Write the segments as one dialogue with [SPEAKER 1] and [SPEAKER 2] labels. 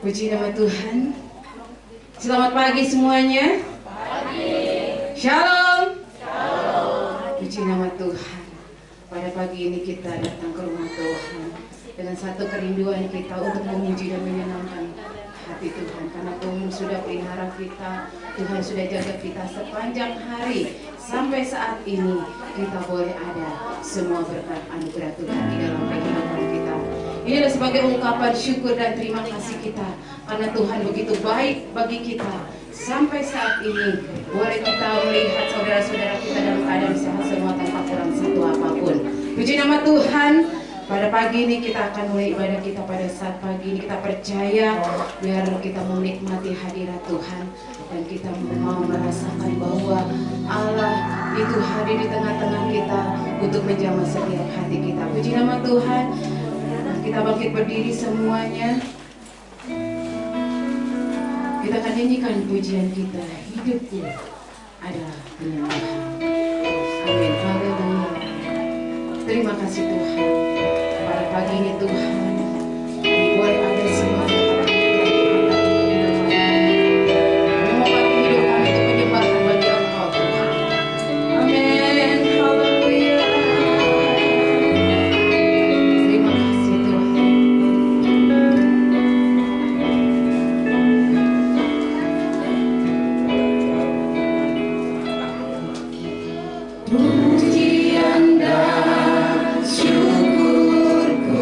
[SPEAKER 1] Puji nama Tuhan. Selamat pagi semuanya. Shalom. Puji nama Tuhan. Pada pagi ini kita datang ke rumah Tuhan dengan satu kerinduan kita untuk memuji dan menyenangkan hati Tuhan. Karena Tuhan sudah pelihara kita, Tuhan sudah jaga kita sepanjang hari. Sampai saat ini kita boleh ada semua berkat anugerah Tuhan di dalam kehidupan kita. Ini adalah sebagai ungkapan syukur dan terima kasih kita karena Tuhan begitu baik bagi kita. Sampai saat ini boleh kita melihat saudara-saudara kita dalam keadaan sehat semua tanpa kurang satu apapun. Puji nama Tuhan. Pada pagi ini kita akan mulai ibadah kita. Pada saat pagi ini kita percaya biar kita menikmati hadirat Tuhan dan kita mau merasakan bahwa Allah itu hadir di tengah-tengah kita untuk menjamah setiap hati kita. Puji nama Tuhan. Kita bangkit berdiri semuanya. Kita akan nyanyikan pujian kita. Hidupku adalah penyembahan. Amin. Haleluya. Terima kasih Tuhan. Pada pagi ini Tuhan, boleh ada semua mengobati hidup kami untuk penyembahan bagi Engkau Tuhan. Amin. Haleluya. Terima kasih Tuhan. Pujian dan syukurku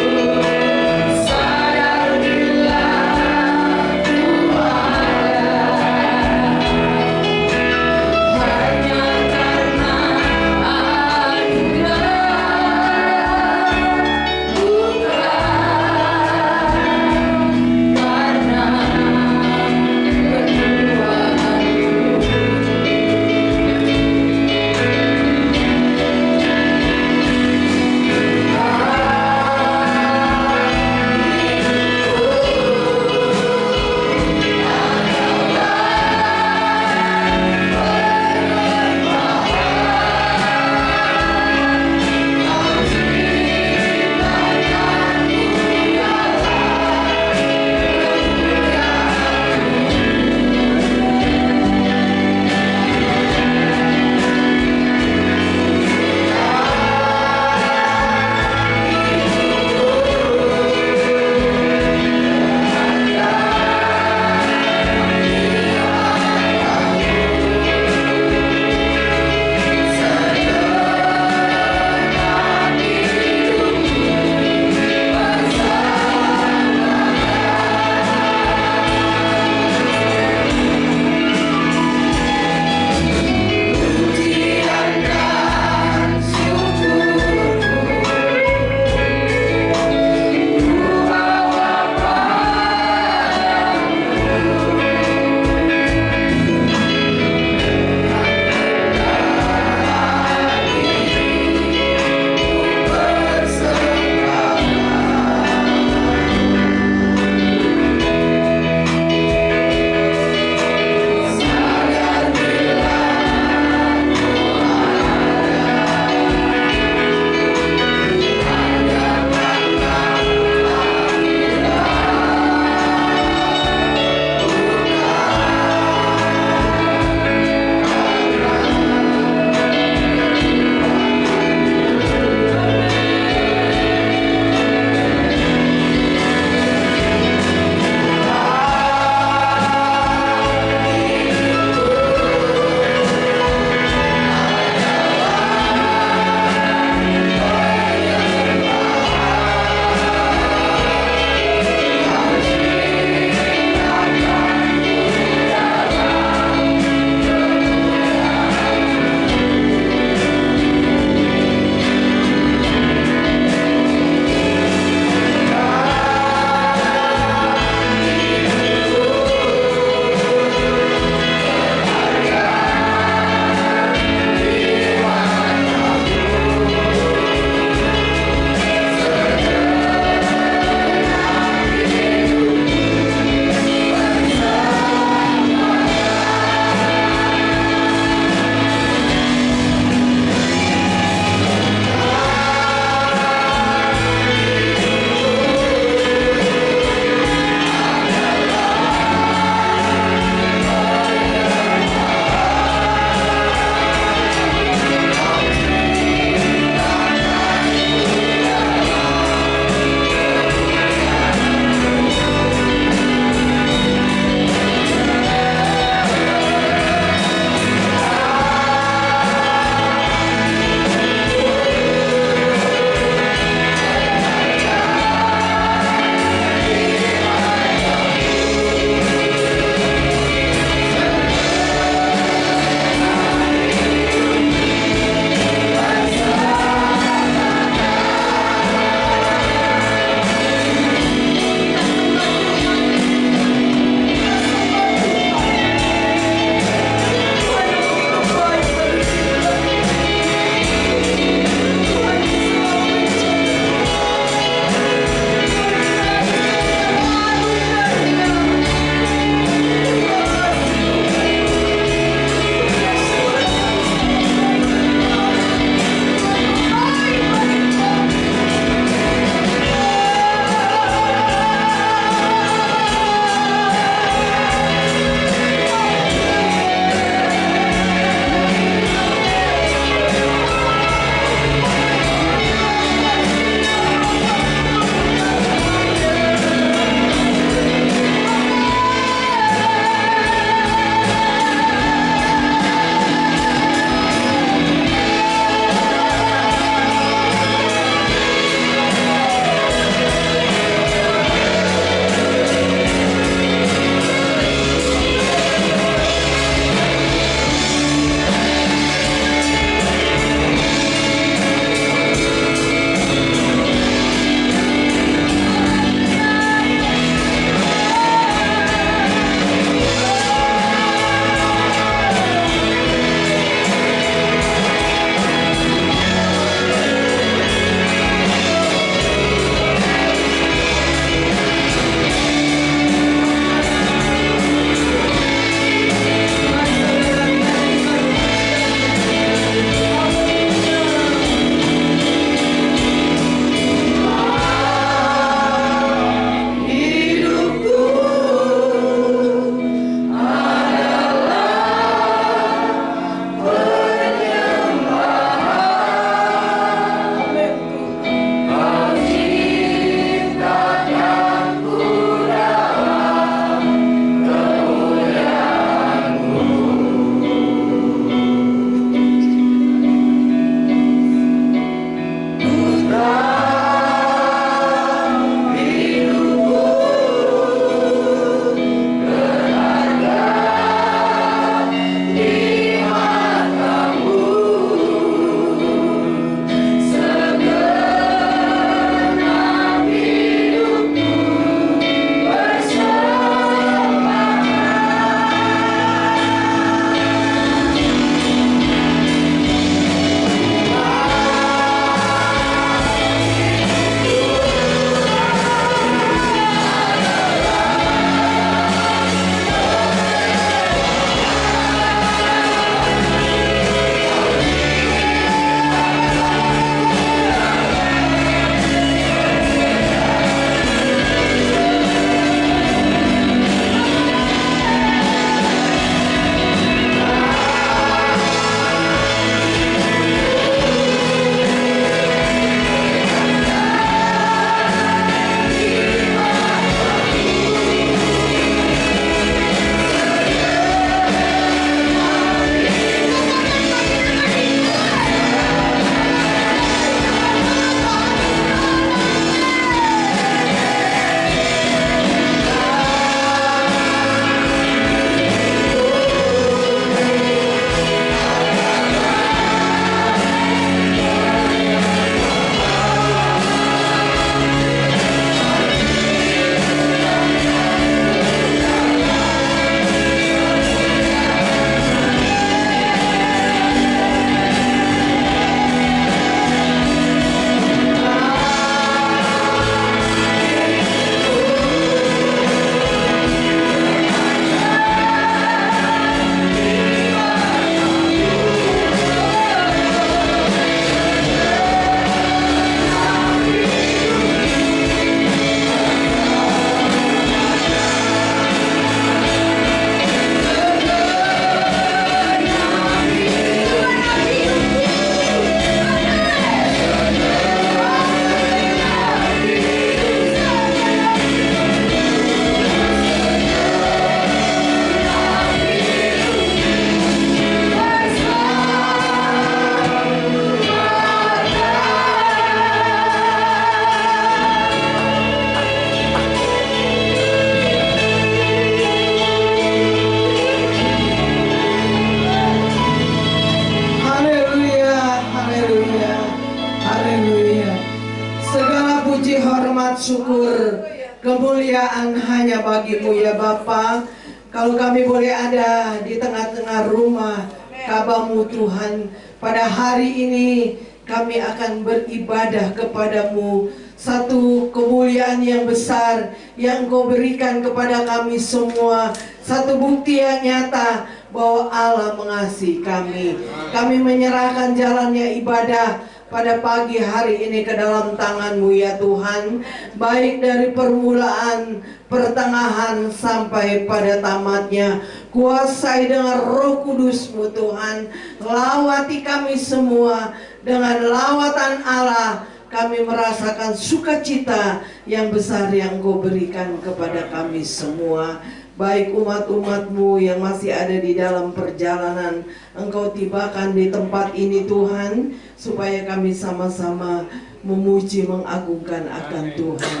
[SPEAKER 2] Kemuliaan hanya bagi-Mu ya Bapa. Kalau kami boleh ada di tengah-tengah rumah Ka'bah-Mu Tuhan, pada hari ini kami akan beribadah kepadamu. Satu kemuliaan yang besar yang Kau berikan kepada kami semua. Satu bukti yang nyata bahwa Allah mengasihi kami. Kami menyerahkan jalannya ibadah pada pagi hari ini ke dalam tangan-Mu ya Tuhan. Baik dari permulaan, pertengahan sampai pada tamatnya. Kuasai dengan Roh Kudus-Mu Tuhan. Lawati kami semua dengan lawatan Allah. Kami merasakan sukacita yang besar yang Kau berikan kepada kami semua. Baik umat-umat-Mu yang masih ada di dalam perjalanan, Engkau tibakan di tempat ini Tuhan, supaya kami sama-sama memuji mengagungkan akan Tuhan.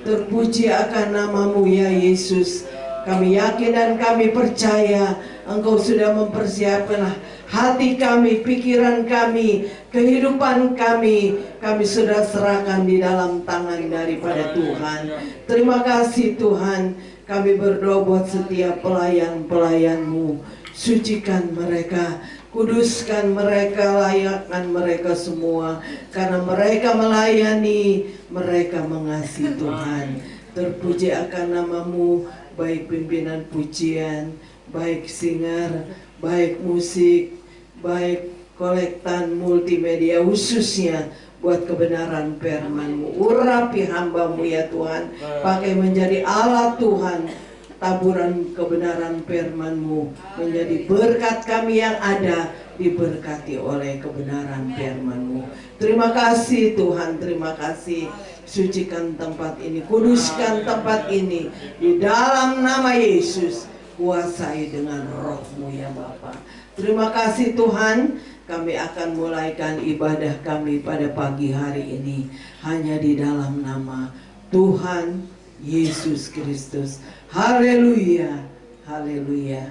[SPEAKER 2] Terpuji akan nama-Mu ya Yesus. Kami yakin dan kami percaya Engkau sudah mempersiapkan hati kami, pikiran kami, kehidupan kami. Kami sudah serahkan di dalam tangan daripada Tuhan. Terima kasih Tuhan. Kami berdoa buat setiap pelayan-pelayan-Mu. Sucikan mereka, kuduskan mereka, layakkan mereka semua. Karena mereka melayani, mereka mengasihi Tuhan. Terpuji akan nama-Mu, baik pimpinan pujian, baik singer, baik musik, baik kolektan multimedia, khususnya buat kebenaran firman-Mu. Urapi hamba-Mu ya Tuhan, pakai menjadi alat Tuhan. Taburan kebenaran firman-Mu menjadi berkat kami yang ada, diberkati oleh kebenaran firman-Mu. Terima kasih Tuhan, terima kasih. Sucikan tempat ini, kuduskan tempat ini di dalam nama Yesus. Kuasai dengan Roh-Mu ya Bapa. Terima kasih Tuhan. Kami akan mulaikan ibadah kami pada pagi hari ini hanya di dalam nama Tuhan Yesus Kristus. Haleluya, haleluya,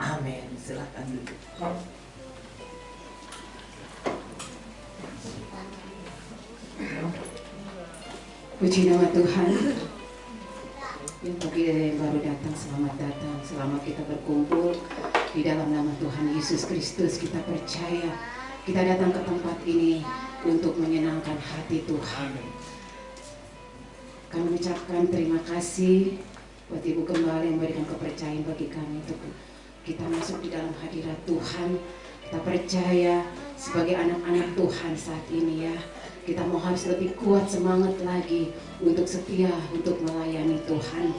[SPEAKER 2] amin. Silakan duduk.
[SPEAKER 1] Puji nama Tuhan. Untuk yang baru datang, selamat datang. Selamat kita berkumpul di dalam nama Tuhan Yesus Kristus. Kita percaya kita datang ke tempat ini untuk menyenangkan hati Tuhan. Kami ucapkan terima kasih buat Ibu Gembala yang memberikan kepercayaan bagi kami untuk kita masuk di dalam hadirat Tuhan. Kita percaya sebagai anak-anak Tuhan saat ini ya, kita mau harus lebih kuat semangat lagi untuk setia, untuk melayani Tuhan.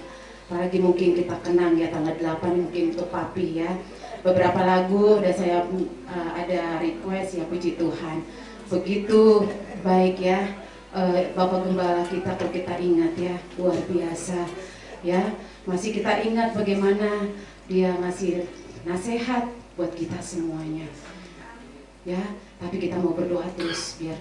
[SPEAKER 1] Apalagi mungkin kita kenang ya tanggal 8 mungkin untuk Papi ya. Beberapa lagu dan saya ada request ya, puji Tuhan. Begitu baik ya Bapak Gembala kita, kalau kita ingat ya, luar biasa ya. Masih kita ingat bagaimana dia ngasih nasihat buat kita semuanya ya. Tapi kita mau berdoa terus biar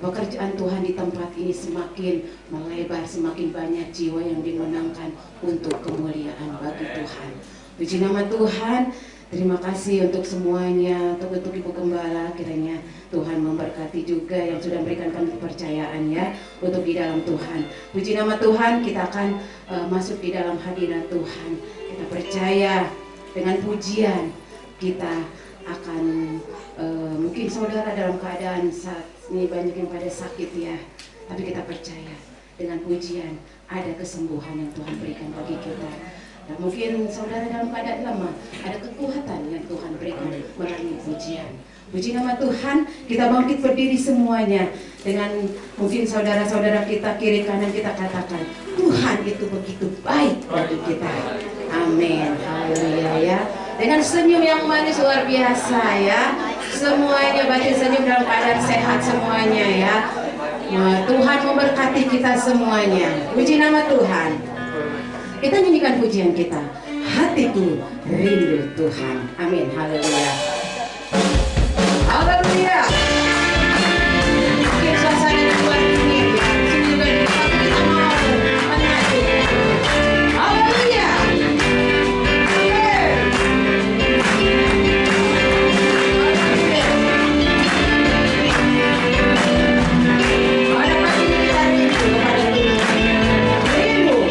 [SPEAKER 1] pekerjaan Tuhan di tempat ini semakin melebar, semakin banyak jiwa yang dimenangkan untuk kemuliaan bagi Tuhan. Puji nama Tuhan. Terima kasih untuk semuanya, untuk Ibu Gembala, kiranya Tuhan memberkati juga yang sudah memberikan kami kepercayaan ya untuk di dalam Tuhan. Puji nama Tuhan, kita akan masuk di dalam hadirat Tuhan. Kita percaya dengan pujian kita akan mungkin saudara dalam keadaan saat ini banyak yang pada sakit ya, tapi kita percaya dengan pujian ada kesembuhan yang Tuhan berikan bagi kita. Dan mungkin saudara dalam keadaan lemah, ada kekuatan yang Tuhan berikan melalui pujian. Puji nama Tuhan, kita bangkit berdiri semuanya. Dengan mungkin saudara-saudara kita kiri kanan kita katakan, Tuhan itu begitu baik bagi kita. Amin, haleluya ya. Dengan senyum yang manis luar biasa ya. Semuanya bagi senyum dalam keadaan sehat semuanya ya. Tuhan memberkati kita semuanya. Puji nama Tuhan. Kita nyanyikan pujian kita, hatiku rindu Tuhan. Amin, haleluya. Haleluya. Mungkin suasana di luar ini, sini juga di depan kita mau menyanyi. Haleluya. Pada pagi ini kita rindu kepada Tuhan. Rindu.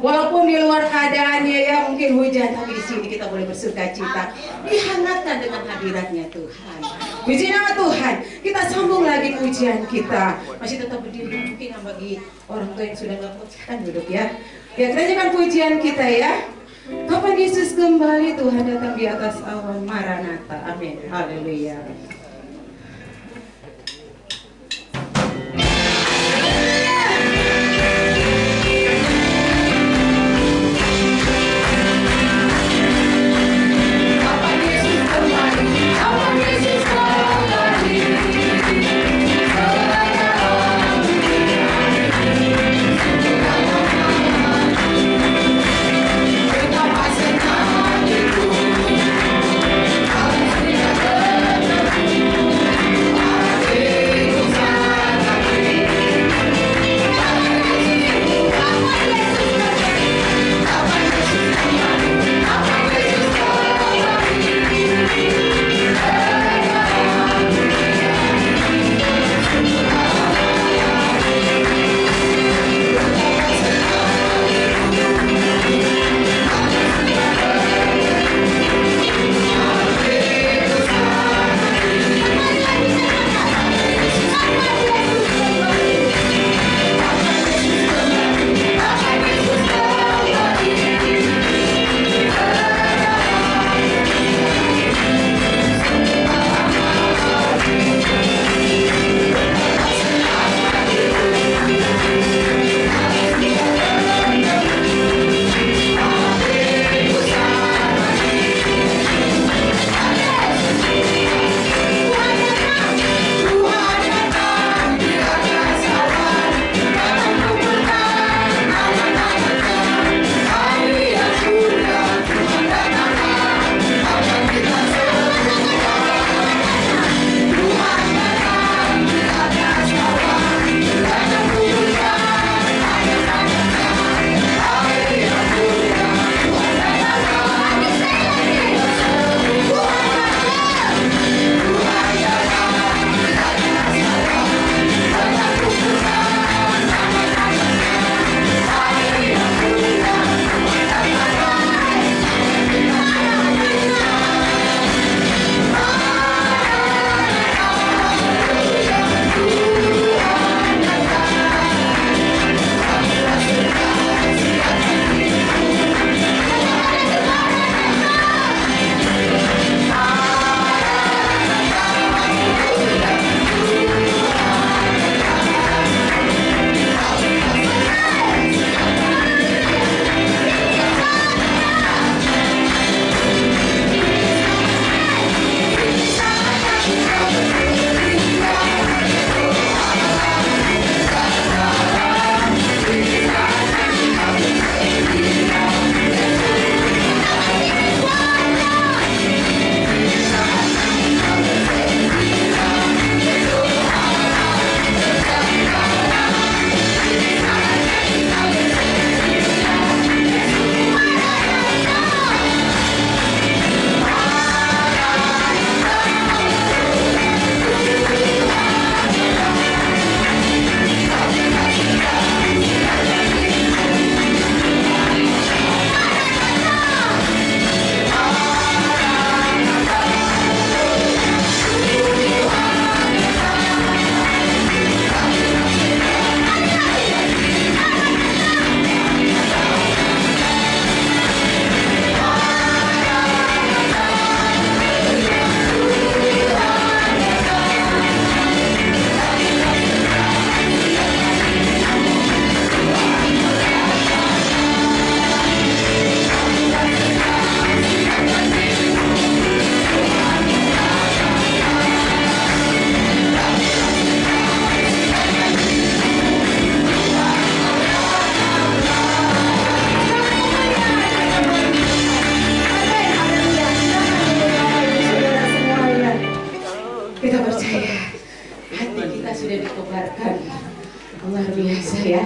[SPEAKER 1] Walaupun di luar keadaannya ya mungkin hujan, tapi di sini kita boleh bersuka cita, dihangatkan dengan hadiratnya Tuhan. Puji nama Tuhan. Kita sambung lagi pujian kita. Masih tetap berdiri mungkin yang bagi orang tua yang sudah nggak kuat silahkan duduk ya. Ya, kita jangan pujian kita ya. Kapan Yesus kembali, Tuhan datang di atas awan, Maranatha. Amin. Haleluya. Luar biasa ya,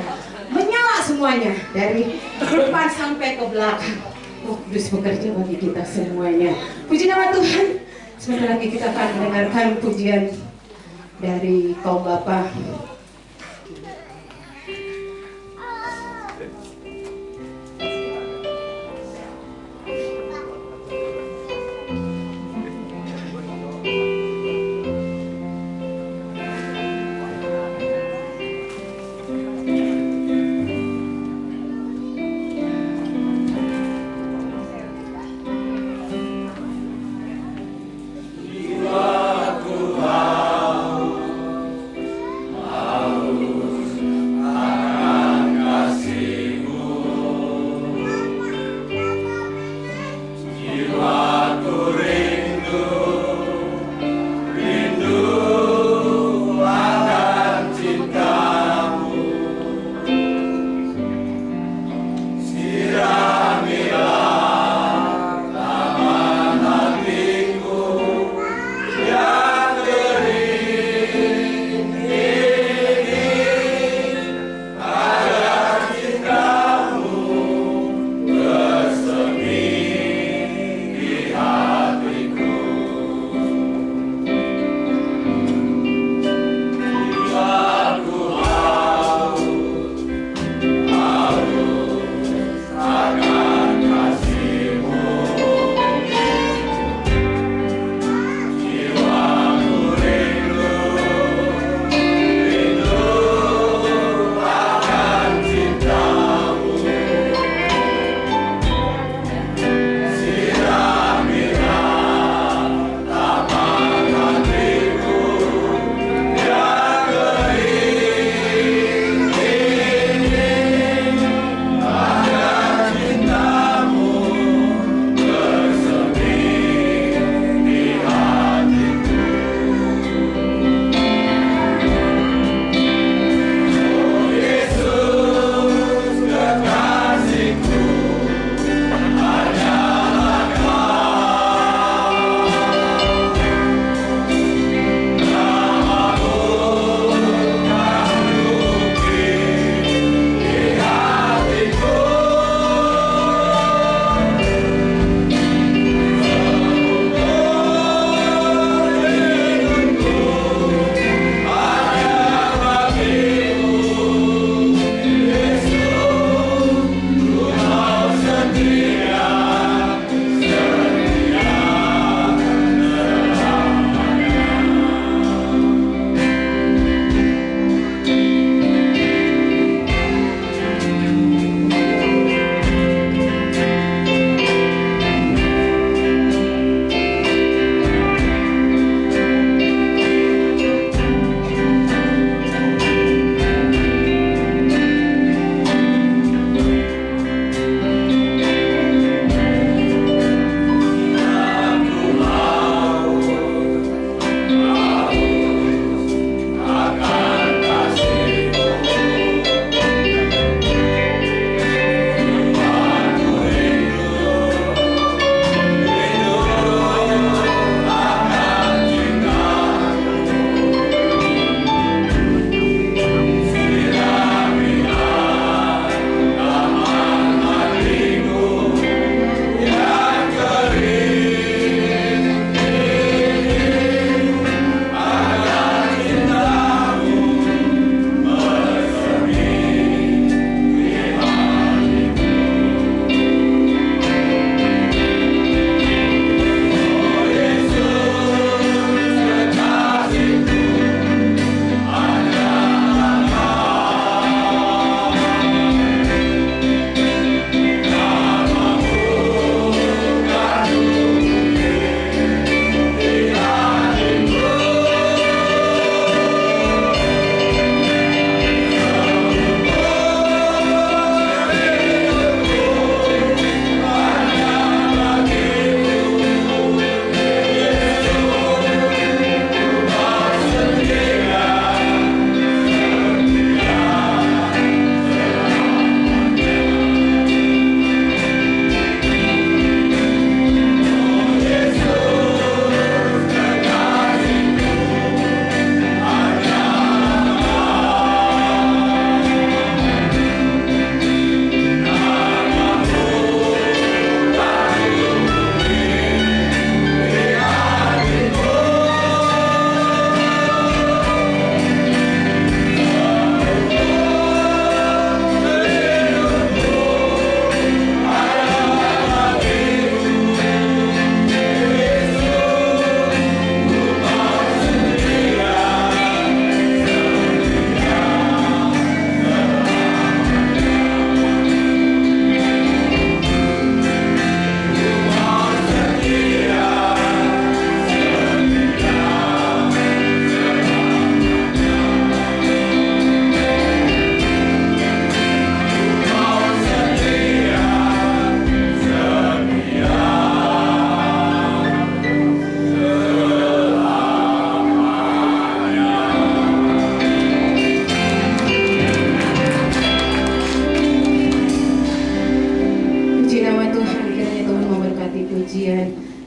[SPEAKER 1] menyala semuanya dari depan sampai ke belakang. Roh Kudus bekerja bagi kita semuanya. Puji nama Tuhan. Sebentar lagi kita akan mendengarkan pujian dari kaum Bapa.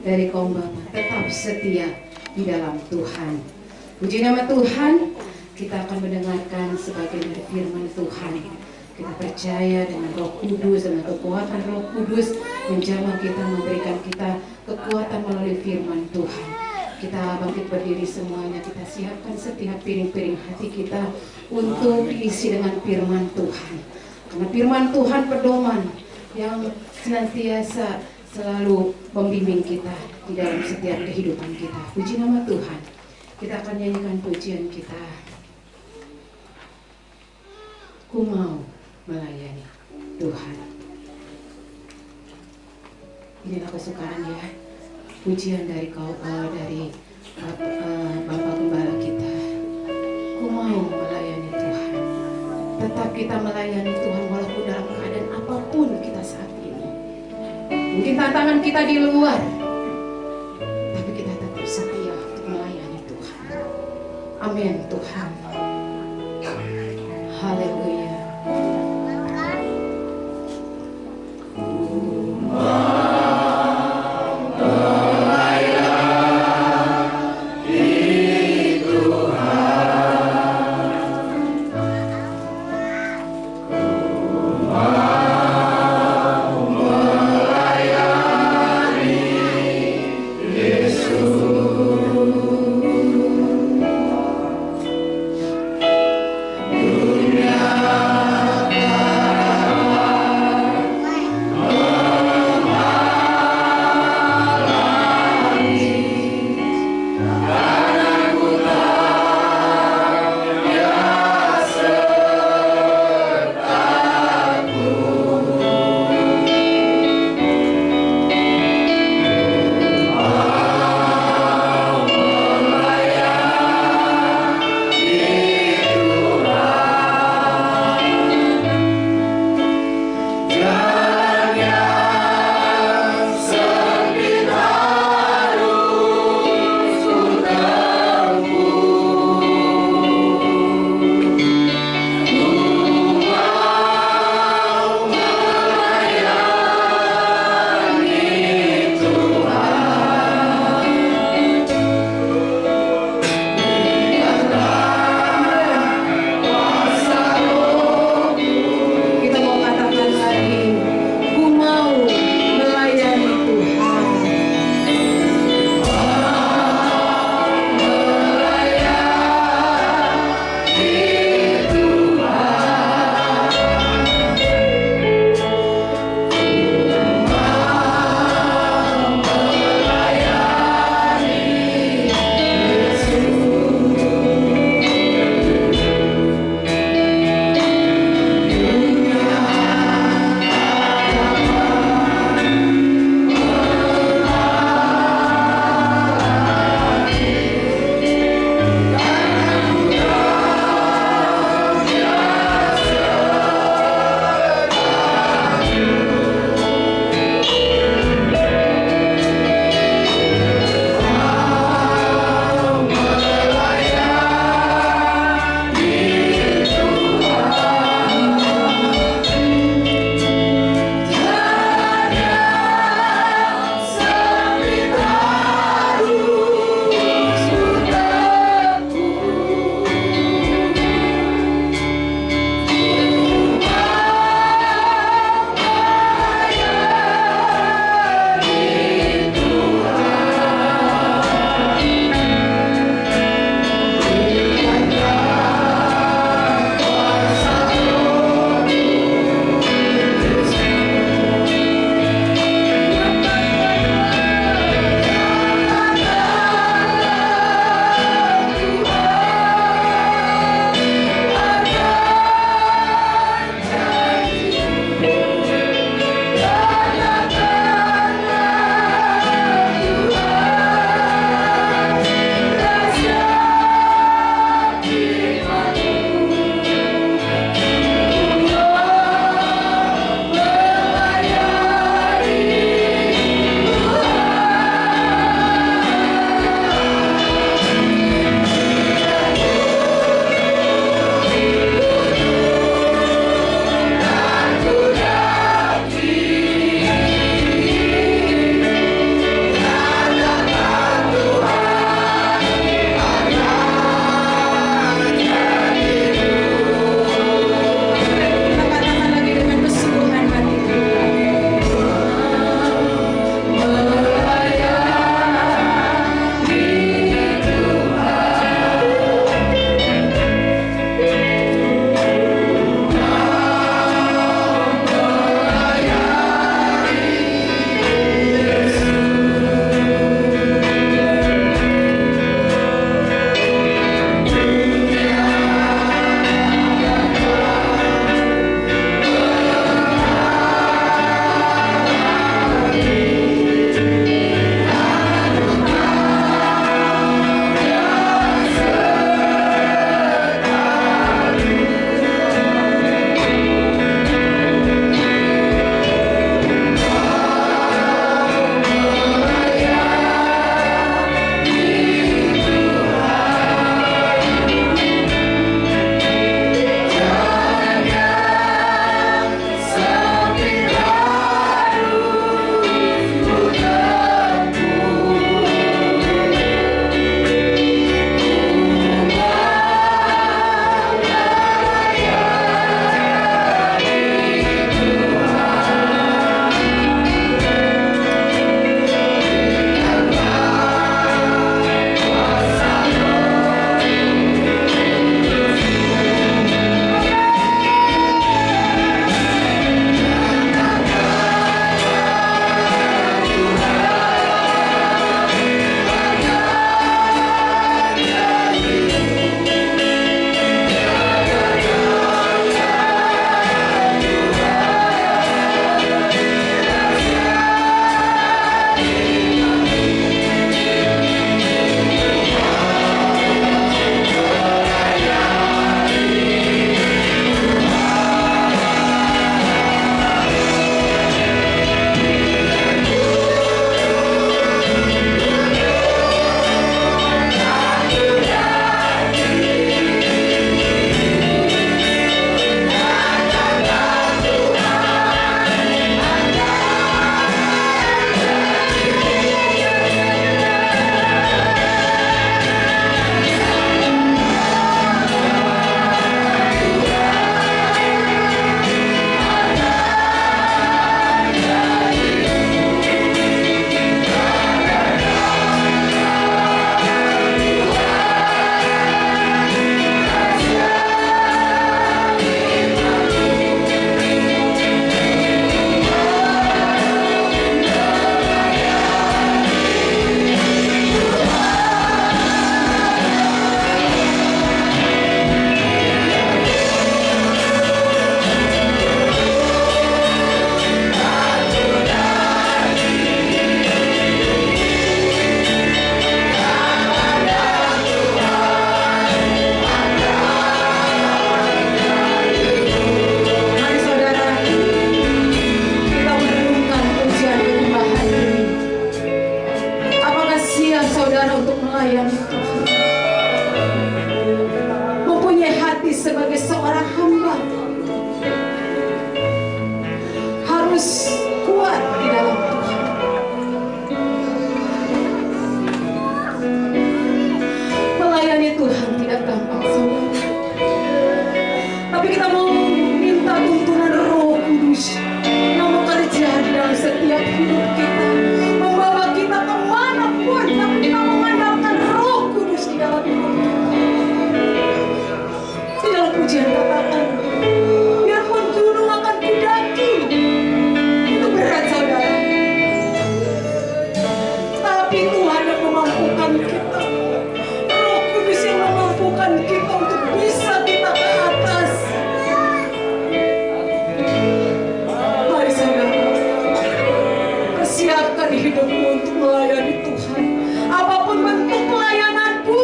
[SPEAKER 1] dari kaum bapa tetap setia di dalam Tuhan. Puji nama Tuhan, kita akan mendengarkan sebagian dari firman Tuhan. Kita percaya dengan Roh Kudus, dengan kekuatan Roh Kudus menjamah kita, memberikan kita kekuatan melalui firman Tuhan. Kita bangkit berdiri semuanya, kita siapkan setiap piring-piring hati kita untuk diisi dengan firman Tuhan. Karena firman Tuhan pedoman yang senantiasa selalu membimbing kita di dalam setiap kehidupan kita. Puji nama Tuhan. Kita akan nyanyikan pujian kita. Ku mau melayani Tuhan. Inilah kesukaan ya, pujian dari Bapak Gembala kita. Ku mau melayani Tuhan. Tetap kita melayani Tuhan walaupun dalam keadaan apapun kita saat ini. Mungkin tantangan kita di luar, tapi kita tetap setia untuk melayani Tuhan. Amin Tuhan. Haleluya.
[SPEAKER 2] Dunia Tapi kita mau minta tuntunan Roh Kudus yang bekerja di dalam setiap hidup kita, membawa kita kemanapun. Tapi kita mengandalkan Roh Kudus di dalam hidup kita. Di dalam pujian katakan, biarpun gunung akan kudaki, itu berat saudara, tapi Tuhan yang memampukan kita. Roh Kudus yang memampukan kita untuk bisa kita ke atas. Mari saudara, persiapkan hidupmu untuk melayani Tuhan. Apapun bentuk pelayananmu,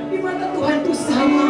[SPEAKER 2] di mata Tuhan itu sama.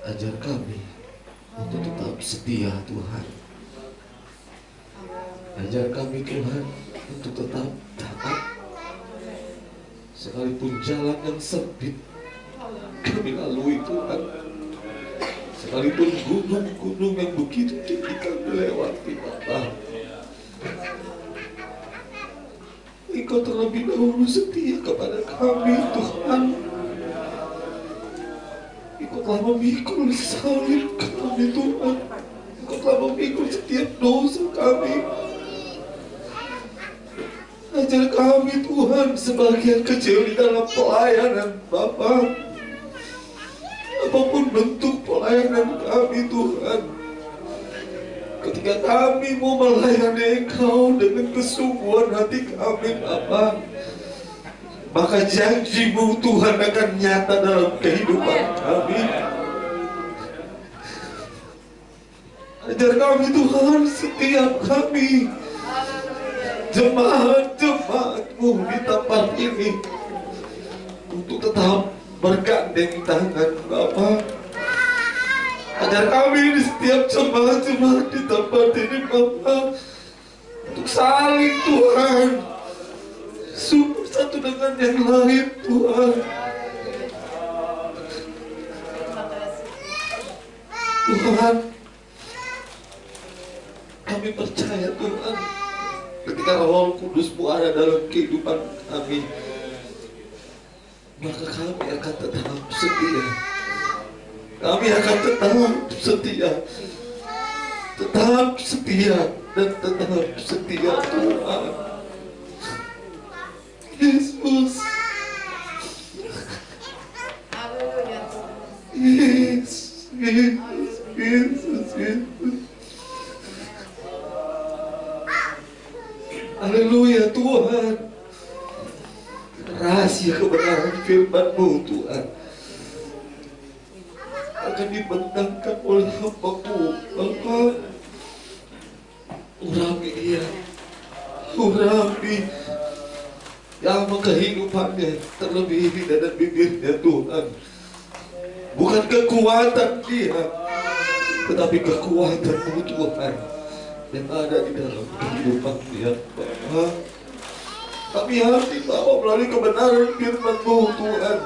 [SPEAKER 3] Ajar kami untuk tetap setia Tuhan. Ajar kami Tuhan untuk tetap taat. Sekalipun jalan yang sempit kami lalui Tuhan, sekalipun gunung-gunung yang begitu tinggi kami lewati Bapa, Engkau terlebih dahulu setia kepada kami Tuhan. Engkau telah memikul salib kami Tuhan. Engkau telah memikul setiap dosa kami. Ajar kami Tuhan sebagian kecil di dalam pelayanan Bapa. Apapun bentuk pelayanan kami Tuhan, ketika kami mau melayani Engkau dengan kesungguhan hati kami Bapa, maka janji-Mu Tuhan akan nyata dalam kehidupan kami. Ajar kami Tuhan setiap kami jemaat-jemaat-Mu di tempat ini untuk tetap bergandeng tangan Bapa. Ajar kami di setiap jemaat-jemaat di tempat ini Bapa untuk saling Tuhan sumber satu dengan yang lain Tuhan. Tuhan, kami percaya Tuhan, ketika Roh Kudus-Mu ada dalam kehidupan kami, maka kami akan tetap setia. Kami akan tetap setia. Tetap setia dan tetap setia Tuhan. Yesus. Yesus. Haleluya Tuhan. Rahasia kebenaran firman-Mu Tuhan akan dibentangkan oleh hamba-Mu Bapa. Urapi dia, urapi yang kehidupannya, terlebih lidah dan bibirnya Tuhan. Bukan kekuatan dia, tetapi kekuatan-Mu Tuhan yang ada di dalam kehidupan dia Bapa. Kami hati Bapa melalui kebenaran firman-Mu Tuhan,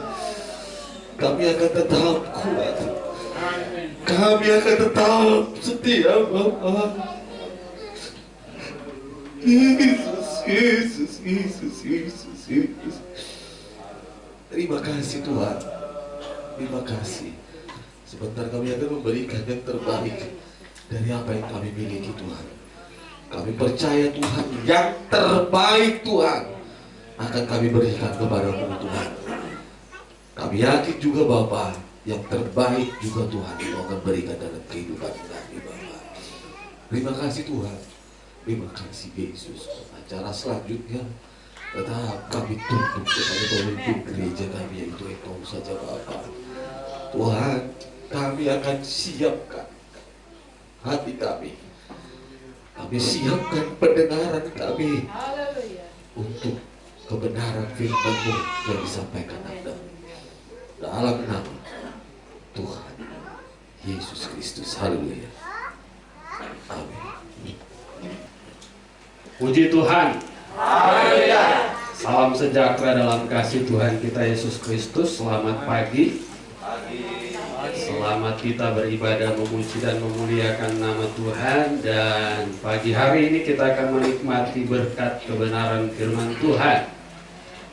[SPEAKER 3] kami akan tetap kuat. Kami akan tetap setia Bapa. Yesus. Terima kasih Tuhan. Terima kasih. Sebentar kami akan memberikan yang terbaik dari apa yang kami miliki Tuhan. Kami percaya Tuhan, yang terbaik Tuhan akan kami berikan kepada-Mu Tuhan. Kami yakin juga Bapa, yang terbaik juga Tuhan yang akan berikan dalam kehidupan kami Bapa. Terima kasih Tuhan. Terima kasih Yesus. Acara selanjutnya tetap kami tunduk kepada pemimpin gereja kami, yaitu Engkau saja Bapa. Tuhan, kami akan siapkan hati kami. Kami siapkan pendengaran kami untuk kebenaran firman-Mu yang disampaikan Anda. Dalam nama Tuhan Yesus Kristus. Haleluya. Amin.
[SPEAKER 4] Puji Tuhan.
[SPEAKER 5] Haleluya.
[SPEAKER 4] Salam sejahtera dalam kasih Tuhan kita Yesus Kristus. Selamat pagi. Selamat kita beribadah, memuji dan memuliakan nama Tuhan. Dan pagi hari ini kita akan menikmati berkat kebenaran firman Tuhan.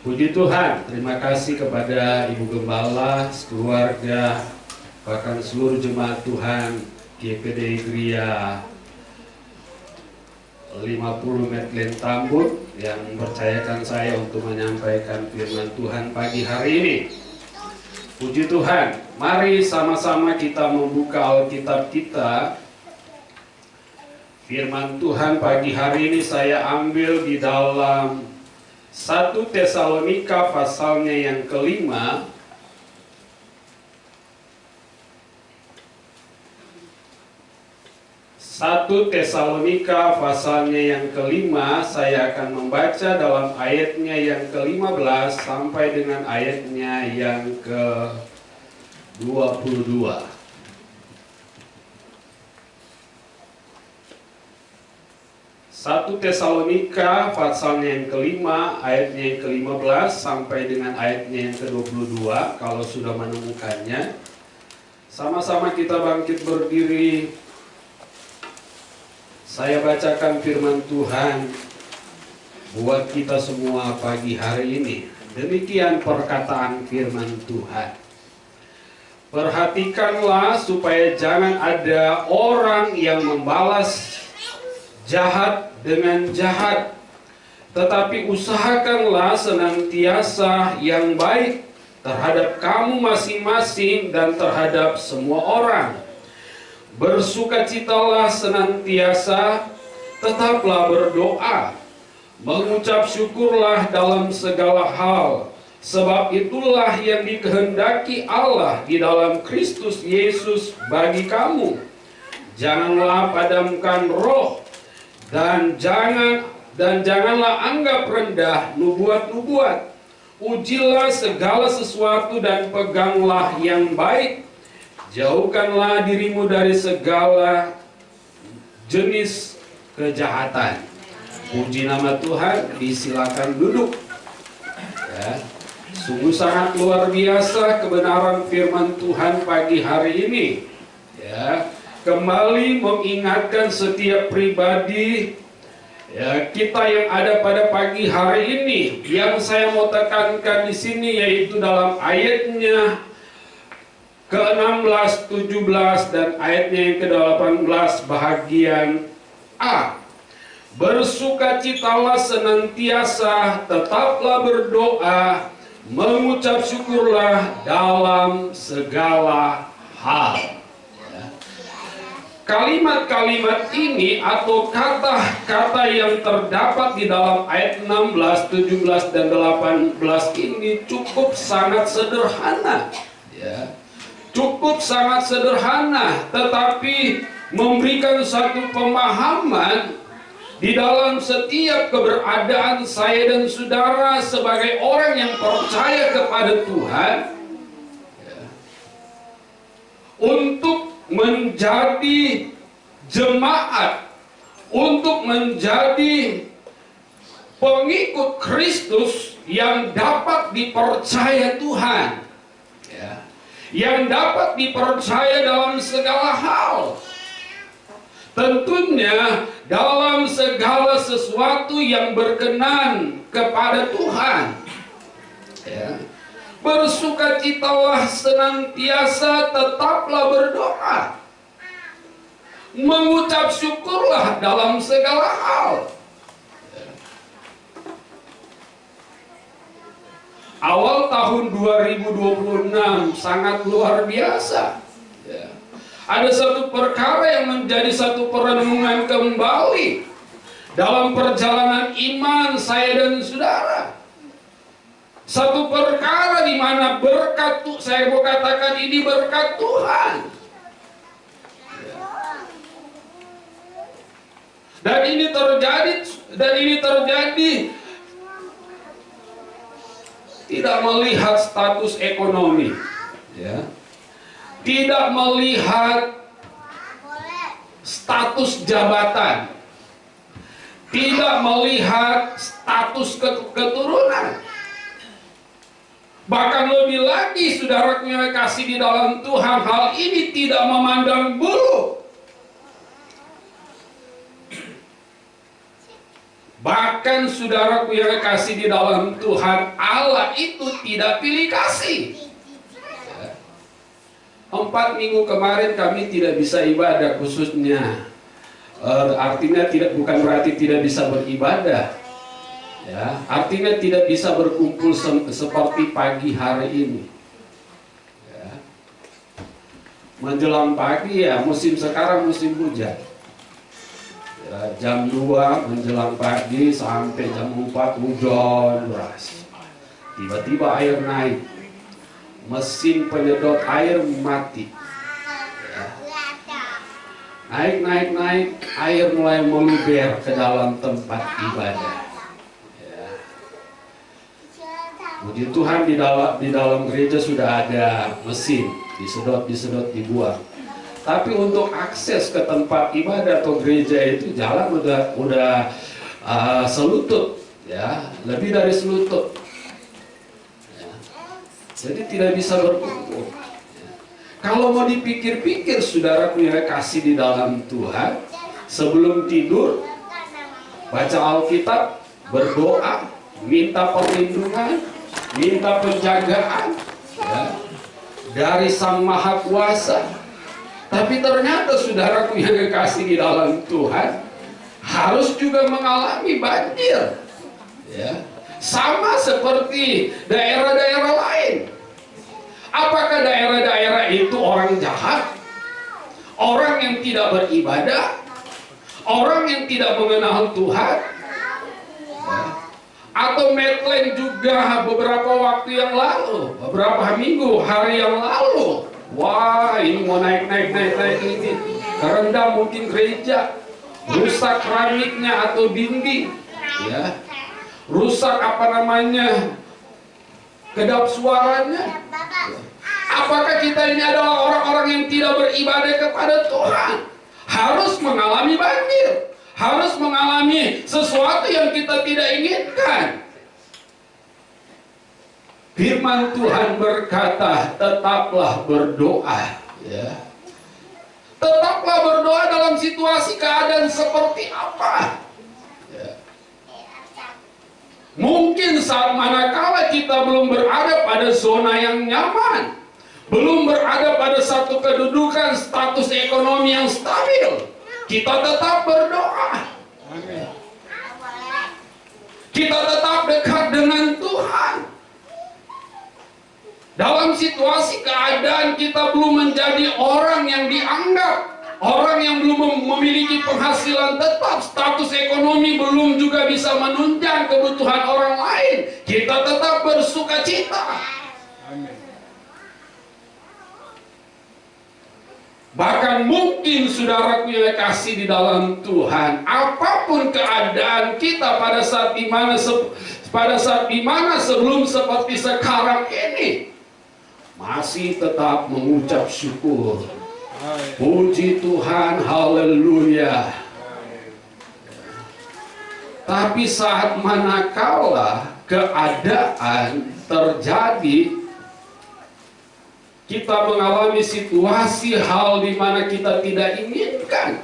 [SPEAKER 4] Puji Tuhan. Terima kasih kepada Ibu Gembala, keluarga, bahkan seluruh jemaat Tuhan GPD Gria 50 Medlen Tambun yang mempercayakan saya untuk menyampaikan firman Tuhan pagi hari ini. Puji Tuhan, mari sama-sama kita membuka Alkitab kita. Firman Tuhan pagi hari ini saya ambil di dalam 1 Tesalonika pasalnya yang kelima. 1 Tesalonika pasalnya yang kelima, saya akan membaca dalam ayatnya yang ke-15 sampai dengan ayatnya yang ke-22. 1 Tesalonika pasalnya yang kelima, ayatnya yang ke-15 sampai dengan ayatnya yang ke-22. Kalau sudah menemukannya, sama-sama kita bangkit berdiri. Saya bacakan firman Tuhan buat kita semua pagi hari ini. Demikian perkataan firman Tuhan. Perhatikanlah supaya jangan ada orang yang membalas jahat dengan jahat, tetapi usahakanlah senantiasa yang baik terhadap kamu masing-masing dan terhadap semua orang. Bersukacitalah senantiasa, tetaplah berdoa, mengucap syukurlah dalam segala hal, sebab itulah yang dikehendaki Allah di dalam Kristus Yesus bagi kamu. Janganlah padamkan roh, dan janganlah anggap rendah nubuat-nubuat. Ujilah segala sesuatu dan peganglah yang baik. Jauhkanlah dirimu dari segala jenis kejahatan. Puji nama Tuhan. Disilakan duduk. Ya. Sungguh sangat luar biasa kebenaran firman Tuhan pagi hari ini. Ya. Kembali mengingatkan setiap pribadi, ya, kita yang ada pada pagi hari ini. Yang saya mau tekankan di sini yaitu dalam ayatnya ke-16, 17 dan ayatnya yang ke-18 bahagian A. Bersukacitalah senantiasa, tetaplah berdoa, mengucap syukurlah dalam segala hal. Kalimat-kalimat ini atau kata-kata yang terdapat di dalam ayat 16, 17, dan 18 ini cukup sangat sederhana. Ya. Cukup sangat sederhana, tetapi memberikan satu pemahaman di dalam setiap keberadaan saya dan saudara sebagai orang yang percaya kepada Tuhan. Ya. Untuk menjadi jemaat, untuk menjadi pengikut Kristus yang dapat dipercaya Tuhan, ya, yang dapat dipercaya dalam segala hal, tentunya dalam segala sesuatu yang berkenan kepada Tuhan. Ya. Bersukacitalah senantiasa, tetaplah berdoa, mengucap syukurlah dalam segala hal. Awal tahun 2026 sangat luar biasa. Ada satu perkara yang menjadi satu perenungan kembali dalam perjalanan iman saya dan saudara. Satu perkara di mana berkat, saya mau katakan ini berkat Tuhan. Dan ini terjadi tidak melihat status ekonomi, ya. Tidak melihat status jabatan, tidak melihat status keturunan. Bahkan lebih lagi, saudaraku yang kasih di dalam Tuhan, hal ini tidak memandang bulu. Bahkan saudaraku yang kasih di dalam Tuhan, Allah itu tidak pilih kasih. 4 minggu kemarin kami tidak bisa ibadah khususnya. Artinya bukan berarti tidak bisa beribadah. Ya, artinya tidak bisa berkumpul seperti pagi hari ini. Ya. Menjelang pagi ya sekarang musim hujan. Ya, jam 2 menjelang pagi sampai jam 4 hujan deras. Tiba-tiba air naik. Mesin penyedot air mati. Ya. Naik, air mulai meluber ke dalam tempat ibadah. Puji Tuhan di dalam gereja sudah ada mesin, disedot dibuang. tapi untuk akses ke tempat ibadah atau gereja itu jalan udah selutut, ya, lebih dari selutut. Ya. Jadi tidak bisa berkumpul. Ya. Kalau mau dipikir-pikir, saudara punya kasih di dalam Tuhan, sebelum tidur baca Alkitab, berdoa, minta perlindungan, minta penjagaan, ya, dari Sang Maha Kuasa. Tapi ternyata saudaraku yang kekasih di dalam Tuhan harus juga mengalami banjir, ya, sama seperti daerah-daerah lain. Apakah daerah-daerah itu orang jahat, orang yang tidak beribadah, orang yang tidak mengenal Tuhan? Atau Medland juga beberapa waktu yang lalu, beberapa minggu, hari yang lalu, wah ini mau naik ini, kerendam mungkin gereja, rusak keramiknya atau dinding, ya, rusak kedap suaranya. Apakah kita ini adalah orang-orang yang tidak beribadah kepada Tuhan? Harus mengalami banjir, harus mengalami sesuatu yang kita tidak inginkan. Firman Tuhan berkata, tetaplah berdoa, ya. Tetaplah berdoa dalam situasi keadaan seperti apa, ya. Mungkin saat manakala kita belum berada pada zona yang nyaman, belum berada pada satu kedudukan status ekonomi yang stabil, kita tetap berdoa. Kita tetap dekat dengan Tuhan. Dalam situasi keadaan kita belum menjadi orang yang dianggap, orang yang belum memiliki penghasilan tetap, status ekonomi belum juga bisa menunjang kebutuhan orang lain, kita tetap bersukacita. Bahkan mungkin saudaraku yang kasih di dalam Tuhan, apapun keadaan kita pada saat dimana sebelum seperti sekarang ini, masih tetap mengucap syukur. Puji Tuhan, haleluya. Tapi saat manakala keadaan terjadi, kita mengalami situasi hal di mana kita tidak inginkan,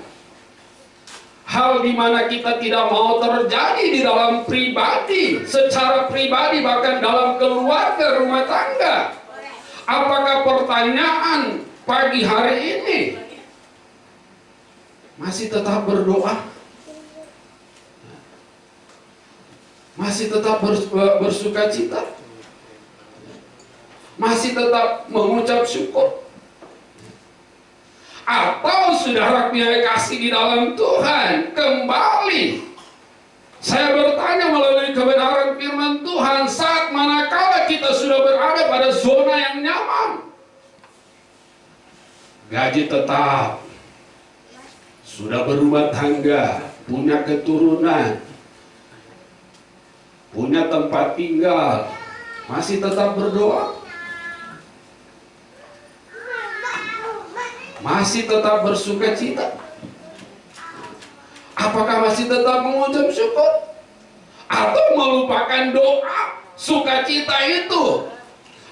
[SPEAKER 4] hal di mana kita tidak mau terjadi di dalam pribadi, secara pribadi, bahkan dalam keluarga, rumah tangga. Apakah pertanyaan pagi hari ini masih tetap berdoa? Masih tetap bersukacita? Masih tetap mengucap syukur? Atau saudara punya kasih di dalam Tuhan kembali? Saya bertanya melalui kebenaran firman Tuhan, saat manakala kita sudah berada pada zona yang nyaman, gaji tetap, sudah berumah tangga, punya keturunan, punya tempat tinggal, masih tetap berdoa? Masih tetap bersukacita? Apakah masih tetap mengucap syukur? Atau melupakan doa sukacita itu?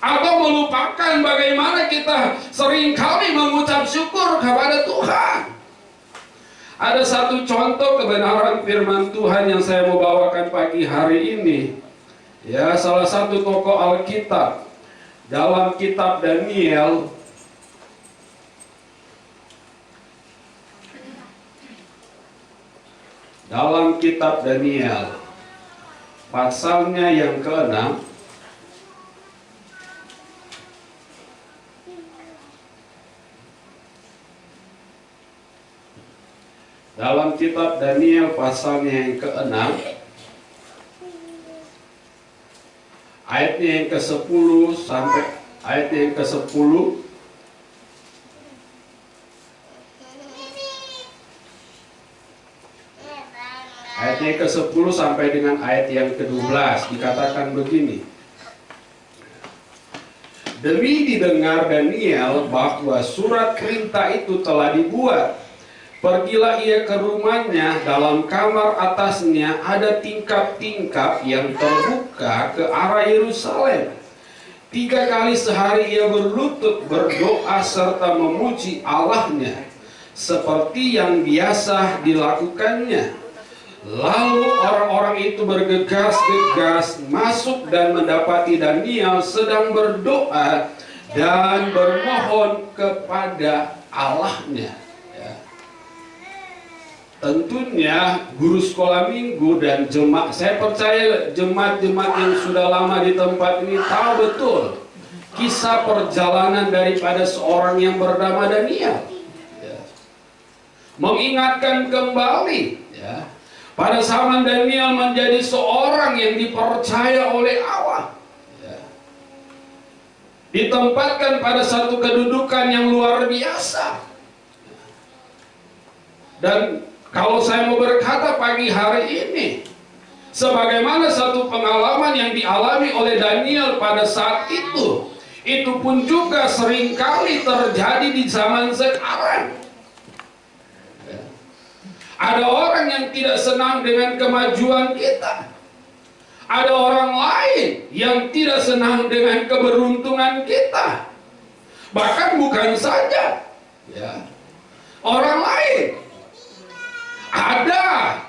[SPEAKER 4] Atau melupakan bagaimana kita seringkali mengucap syukur kepada Tuhan? Ada satu contoh kebenaran firman Tuhan yang saya mau bawakan pagi hari ini. Ya, salah satu tokoh Alkitab dalam kitab Daniel. Dalam kitab Daniel, pasalnya yang ke-6, dalam kitab Daniel pasalnya yang ke-6, ayatnya yang ke-10 sampai ayatnya yang ke-10. Ayatnya ke-10 sampai dengan ayat yang ke-12 dikatakan begini. demi didengar Daniel bahwa surat perintah itu telah dibuat. Pergilah ia ke rumahnya, dalam kamar atasnya ada tingkap-tingkap yang terbuka ke arah Yerusalem. 3 kali sehari ia berlutut berdoa serta memuji Allahnya, seperti yang biasa dilakukannya. Lalu orang-orang itu bergegas-gegas masuk dan mendapati Daniel sedang berdoa dan bermohon kepada Allahnya. Ya. Tentunya guru sekolah minggu dan jemaat, saya percaya jemaat-jemaat yang sudah lama di tempat ini tahu betul kisah perjalanan daripada seorang yang bernama Daniel. Ya. Mengingatkan kembali, ya, pada zaman Daniel menjadi seorang yang dipercaya oleh Allah, ya. Ditempatkan pada satu kedudukan yang luar biasa. Dan kalau saya mau berkata pagi hari ini, sebagaimana satu pengalaman yang dialami oleh Daniel pada saat itu pun juga seringkali terjadi di zaman sekarang. Ada orang yang tidak senang dengan kemajuan kita. Ada orang lain yang tidak senang dengan keberuntungan kita. Bahkan bukan saja, ya, orang lain. Ada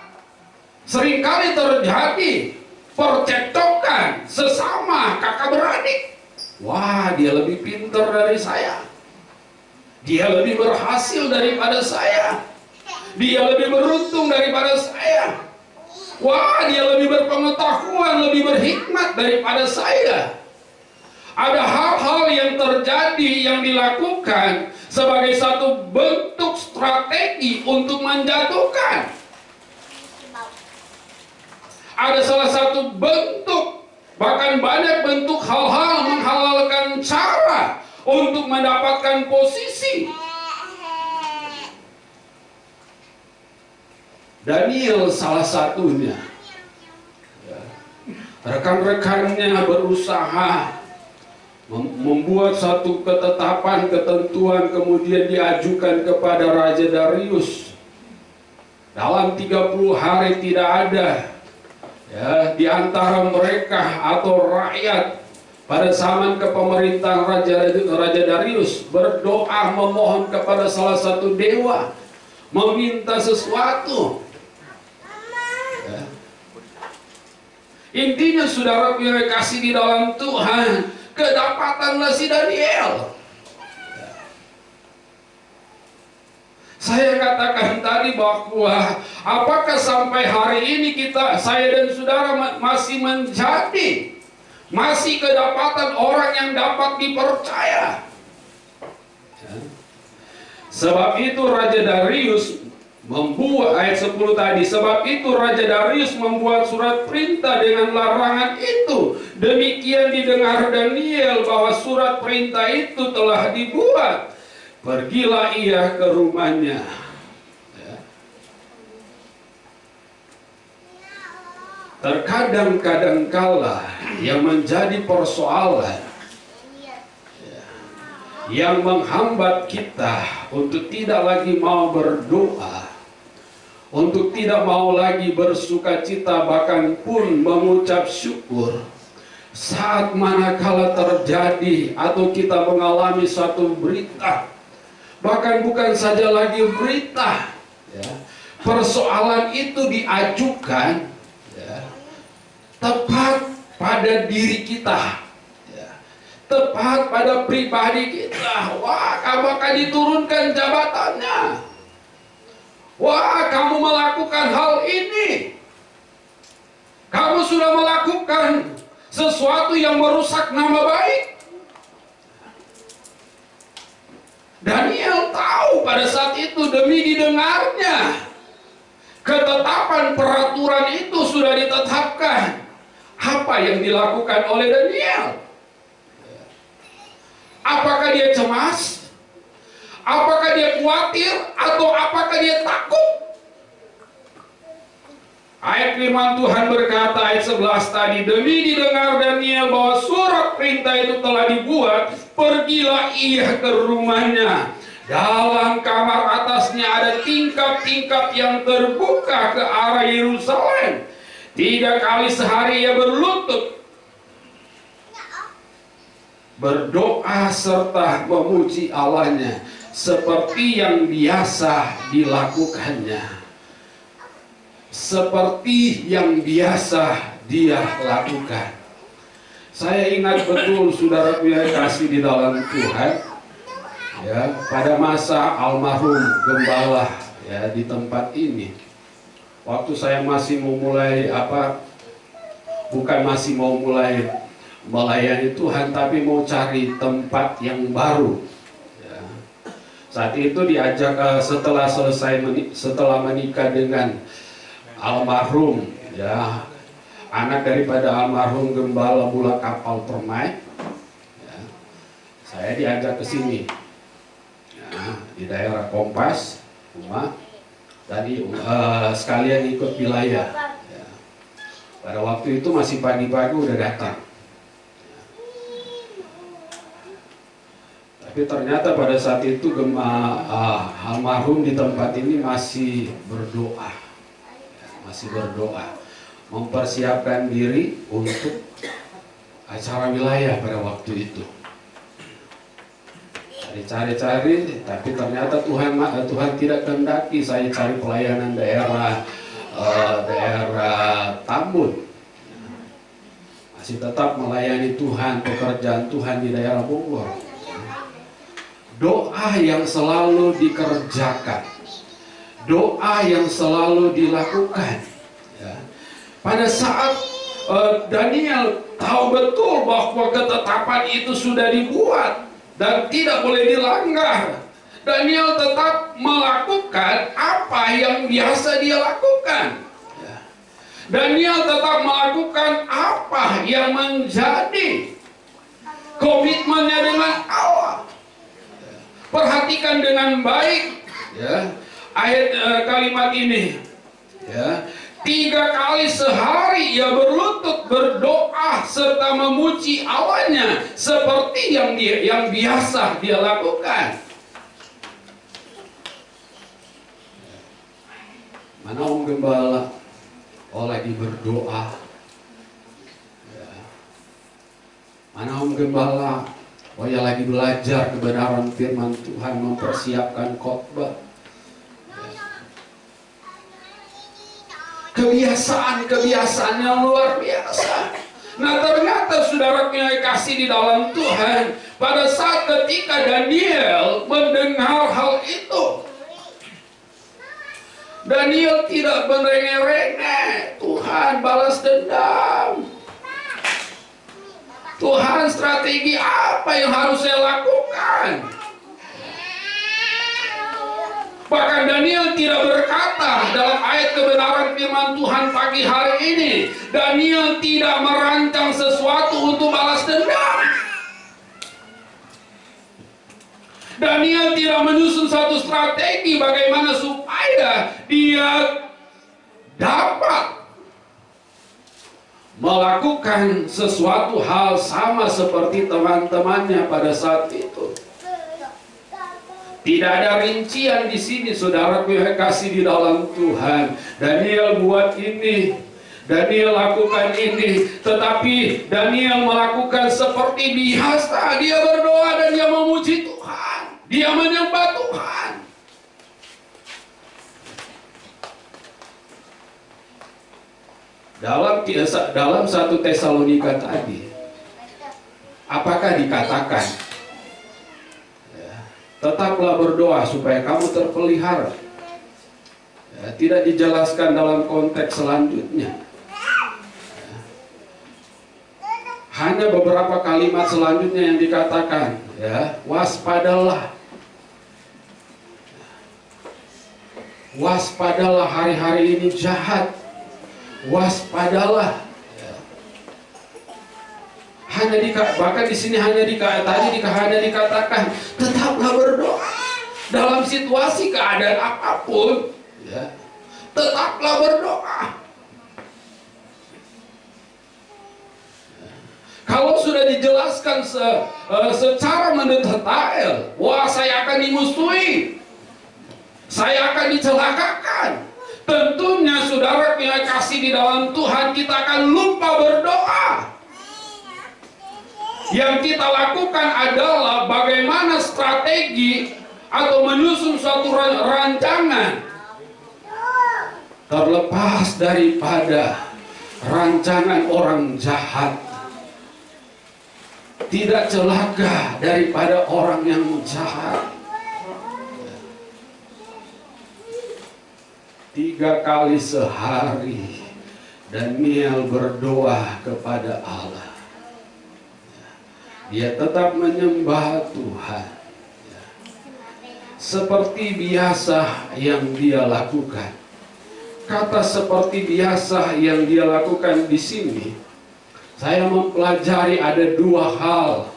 [SPEAKER 4] seringkali terjadi percekcokan sesama kakak beradik. Wah, dia lebih pintar dari saya. Dia lebih berhasil daripada saya. Dia lebih beruntung daripada saya. Wah, dia lebih berpengetahuan, lebih berhikmat daripada saya. Ada hal-hal yang terjadi, yang dilakukan sebagai satu bentuk strategi untuk menjatuhkan. Ada salah satu bentuk, bahkan banyak bentuk hal-hal menghalalkan cara untuk mendapatkan posisi. Daniel salah satunya. Rekan-rekannya berusaha membuat satu ketetapan, ketentuan, kemudian diajukan kepada Raja Darius. Dalam 30 hari tidak ada, ya, di antara mereka atau rakyat pada zaman kepemerintahan Raja Darius berdoa memohon kepada salah satu dewa, meminta sesuatu. Intinya saudara yang kasih di dalam Tuhan, kedapatanlah si Daniel. Saya katakan tadi bahwa apakah sampai hari ini saya dan saudara masih kedapatan orang yang dapat dipercaya. Sebab itu Raja Darius membuat, ayat 10 tadi, sebab itu Raja Darius membuat surat perintah dengan larangan itu. Demikian didengar Daniel bahwa surat perintah itu telah dibuat. Pergilah ia ke rumahnya. Ya. Terkadang kala yang menjadi persoalan, yang menghambat kita untuk tidak lagi mau berdoa, untuk tidak mau lagi bersuka cita, bahkan pun mengucap syukur, saat manakala terjadi atau kita mengalami suatu berita, bahkan bukan saja lagi berita, ya, persoalan itu diajukan, ya, tepat pada diri kita, tepat pada pribadi kita. Wah, apakah diturunkan jabatannya? Wah, kamu melakukan hal ini. Kamu sudah melakukan sesuatu yang merusak nama baik. Daniel tahu pada saat itu demi didengarnya ketetapan peraturan itu sudah ditetapkan. Apa yang dilakukan oleh Daniel? Apakah dia cemas? Apakah dia khawatir? Atau apakah dia takut? Ayat firman Tuhan berkata ayat 11 tadi, demi didengar Daniel bahwa surat perintah itu telah dibuat, pergilah ia ke rumahnya. Dalam kamar atasnya ada tingkap-tingkap yang terbuka ke arah Yerusalem. 3 kali sehari ia berlutut, berdoa serta memuji Allahnya seperti yang biasa dilakukannya. Seperti yang biasa dia lakukan. Saya ingat betul saudaraku yang kasih di dalam Tuhan, ya, pada masa almarhum gembala ya di tempat ini. Waktu saya masih mau mulai bukan masih mau mulai melayani Tuhan, tapi mau cari tempat yang baru. Ya. Saat itu diajak setelah menikah dengan almarhum, ya, anak daripada almarhum gembala Bula Kapal Permai, ya, saya diajak ke sini, ya, di daerah Kompas, rumah, tadi sekalian ikut wilayah. Ya. Pada waktu itu masih pagi-pagi udah datang, ya. Tapi ternyata pada saat itu almarhum di tempat ini masih berdoa. Masih berdoa, mempersiapkan diri untuk acara wilayah pada waktu itu. Cari-cari, tapi ternyata Tuhan tidak kehendaki saya cari pelayanan daerah Tambun. Masih tetap melayani Tuhan, pekerjaan Tuhan di daerah Bogor. Doa yang selalu dikerjakan, doa yang selalu dilakukan, ya. Pada saat Daniel tahu betul bahwa ketetapan itu sudah dibuat dan tidak boleh dilanggar, Daniel tetap melakukan apa yang biasa dia lakukan, ya. Daniel tetap melakukan apa yang menjadi komitmennya dengan Allah. Perhatikan dengan baik, ya, ayat kalimat ini, ya. 3 kali sehari ia berlutut berdoa serta memuji Allahnya seperti yang biasa dia lakukan. Mana Om Gembala? Oh, lagi berdoa, ya. Mana Om Gembala? Oh, ya lagi belajar kebenaran firman Tuhan, mempersiapkan khotbah. Kebiasaan yang luar biasa. Nah, ternyata saudaraku yang kasih di dalam Tuhan, pada saat ketika Daniel mendengar hal itu, Daniel tidak merengek-rengek. Tuhan balas dendam. Tuhan, strategi apa yang harus saya lakukan? Bahkan Daniel tidak berkata dalam ayat kebenaran firman Tuhan pagi hari ini, Daniel tidak merancang sesuatu untuk balas dendam. Daniel tidak menyusun satu strategi bagaimana supaya dia dapat melakukan sesuatu hal sama seperti teman-temannya pada saat itu. Tidak ada rincian di sini, saudaraku yang kasih di dalam Tuhan. Daniel buat ini, Daniel lakukan ini, tetapi Daniel melakukan seperti biasa. Dia berdoa dan dia memuji Tuhan, dia menyembah Tuhan. Dalam 1 Tesalonika tadi, apakah dikatakan, ya, tetaplah berdoa supaya kamu terpelihara? Ya, tidak dijelaskan dalam konteks selanjutnya. Ya, hanya beberapa kalimat selanjutnya yang dikatakan, ya, waspadalah. Waspadalah, hari-hari ini jahat. Waspadalah. Bahkan di sini hanya dikatakan tetaplah berdoa dalam situasi keadaan apapun, ya, tetaplah berdoa. Kalau sudah dijelaskan secara mendetail, wah saya akan dimusuhi, saya akan dicelakakan. Tentunya saudara yang kasih di dalam Tuhan, kita akan lupa berdoa. Yang kita lakukan adalah bagaimana strategi atau menyusun suatu rancangan terlepas daripada rancangan orang jahat. Tidak celaka daripada orang yang jahat. 3 kali sehari Daniel berdoa kepada Allah. Dia tetap menyembah Tuhan. Seperti biasa yang dia lakukan. Kata seperti biasa yang dia lakukan di sini, saya mempelajari ada 2 hal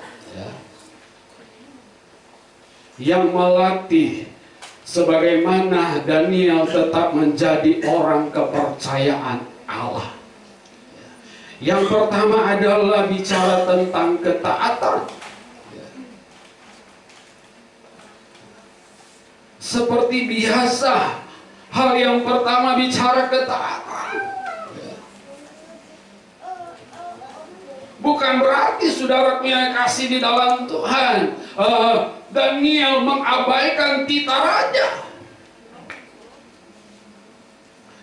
[SPEAKER 4] yang melatih sebagaimana Daniel tetap menjadi orang kepercayaan Allah. Yang pertama adalah bicara tentang ketaatan. Seperti biasa, hal yang pertama bicara ketaatan. Bukan berarti saudara punya kasih di dalam Tuhan, Daniel mengabaikan tita raja.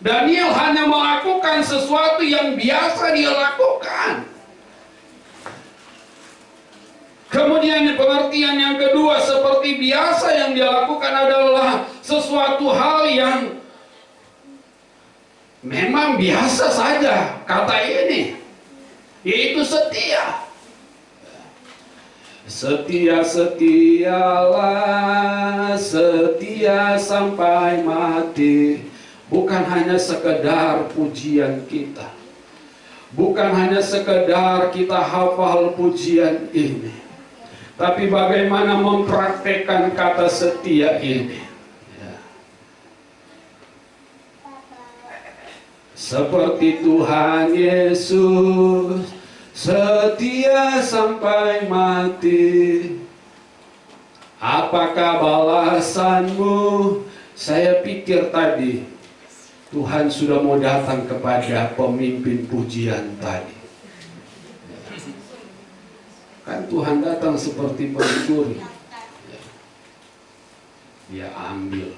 [SPEAKER 4] Daniel hanya melakukan sesuatu yang biasa dia lakukan. Kemudian pengertian yang kedua, seperti biasa yang dia lakukan adalah sesuatu hal yang memang biasa saja, kata ini, yaitu setia. Setialah, setia sampai mati. Bukan hanya sekedar pujian kita, bukan hanya sekedar kita hafal pujian ini, tapi bagaimana mempraktekkan kata setia ini. Seperti Tuhan Yesus setia sampai mati. Apakah balasanmu? Saya pikir tadi Tuhan sudah mau datang kepada pemimpin pujian tadi. Kan Tuhan datang seperti pencuri. Dia ambil.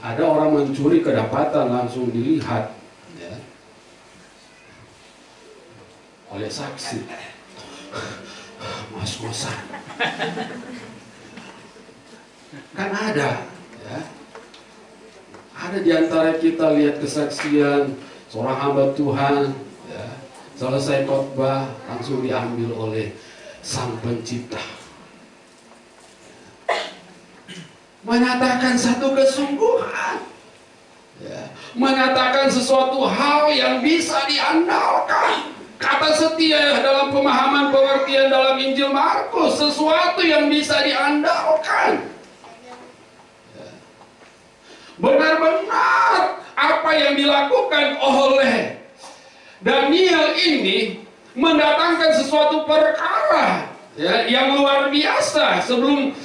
[SPEAKER 4] Ada orang mencuri kedapatan langsung dilihat oleh saksi. Mas-masan. Kan ada, ya. Ada di antara kita lihat kesaksian seorang hamba Tuhan, ya, selesai khotbah langsung diambil oleh Sang Pencipta. Menyatakan satu kesungguhan, ya, menyatakan sesuatu hal yang bisa diandalkan. Kata setia dalam pemahaman pengertian dalam Injil Markus, sesuatu yang bisa diandalkan. Benar-benar apa yang dilakukan oleh Daniel ini mendatangkan sesuatu perkara, ya, yang luar biasa.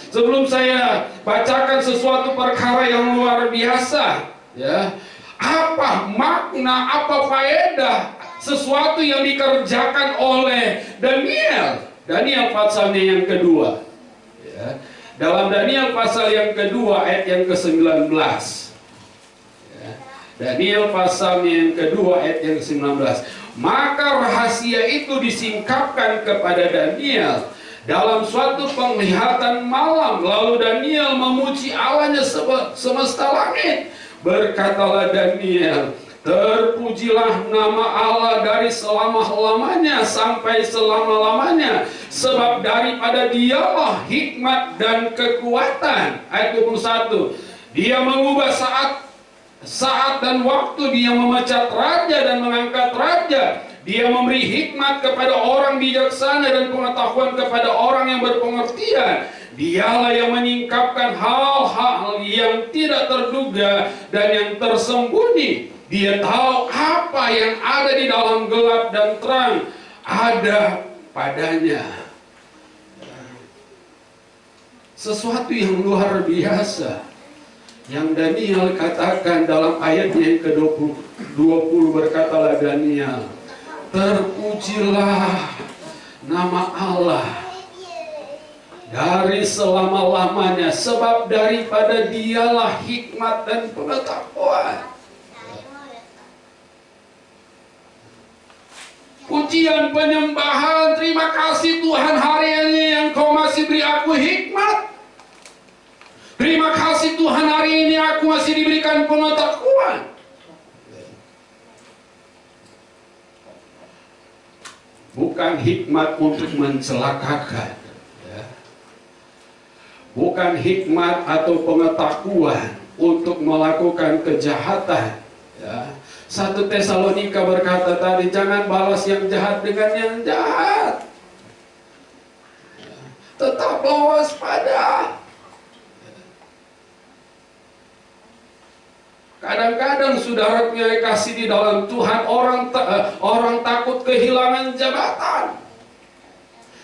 [SPEAKER 4] Sebelum saya bacakan sesuatu perkara yang luar biasa, ya, apa makna, apa faedah sesuatu yang dikerjakan oleh Daniel. Daniel pasalnya yang kedua, ya. Dalam Daniel pasal yang kedua ayat yang ke-19, ya. Daniel pasal yang kedua ayat yang ke-19. Maka rahasia itu disingkapkan kepada Daniel dalam suatu penglihatan malam. Lalu Daniel memuji Allahnya semesta langit. Berkatalah Daniel, terpujilah nama Allah dari selama-lamanya sampai selama-lamanya, sebab daripada Dialah hikmat dan kekuatan. Ayat 21. Dia mengubah saat dan waktu, dia memecat raja dan mengangkat raja. Dia memberi hikmat kepada orang bijaksana dan pengetahuan kepada orang yang berpengertian. Dialah yang menyingkapkan hal-hal yang tidak terduga dan yang tersembunyi. Dia tahu apa yang ada di dalam gelap dan terang, ada padanya. Sesuatu yang luar biasa yang Daniel katakan dalam ayatnya yang ke-20, berkatalah Daniel, terpujilah nama Allah dari selama-lamanya, sebab daripada Dialah hikmat dan pengetahuan. Pujian penyembahan, terima kasih Tuhan hari ini yang Kau masih beri aku hikmat. Terima kasih Tuhan hari ini aku masih diberikan pengetahuan. Bukan hikmat untuk mencelakakan, ya. Bukan hikmat atau pengetahuan untuk melakukan kejahatan, ya. 1 Tesalonika berkata tadi, jangan balas yang jahat dengan yang jahat, ya. Tetaplah waspada. Kadang-kadang saudara punya kasih di dalam Tuhan, orang takut kehilangan jabatan,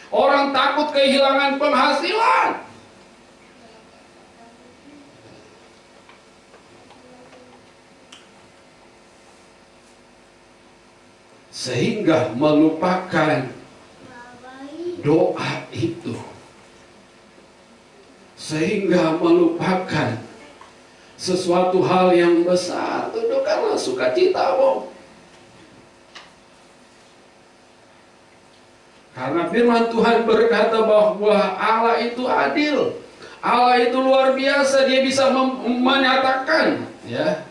[SPEAKER 4] orang takut kehilangan penghasilan, sehingga melupakan doa itu, sehingga melupakan sesuatu hal yang besar. Tundukkanlah sukacitamu, karena firman Tuhan berkata bahwa Allah itu adil, Allah itu luar biasa. Dia bisa menyatakan, ya,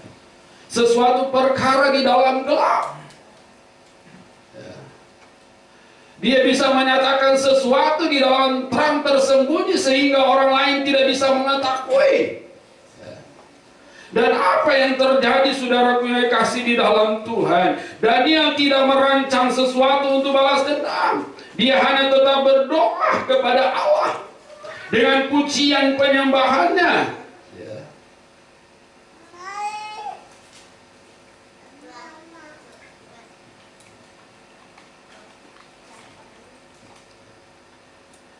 [SPEAKER 4] sesuatu perkara di dalam gelap, ya. Dia bisa menyatakan sesuatu di dalam terang tersembunyi sehingga orang lain tidak bisa mengetahui. Dan apa yang terjadi saudaraku yang kasih di dalam Tuhan, Daniel tidak merancang sesuatu untuk balas dendam. Dia hanya tetap berdoa kepada Allah dengan pujian penyembahannya, ya.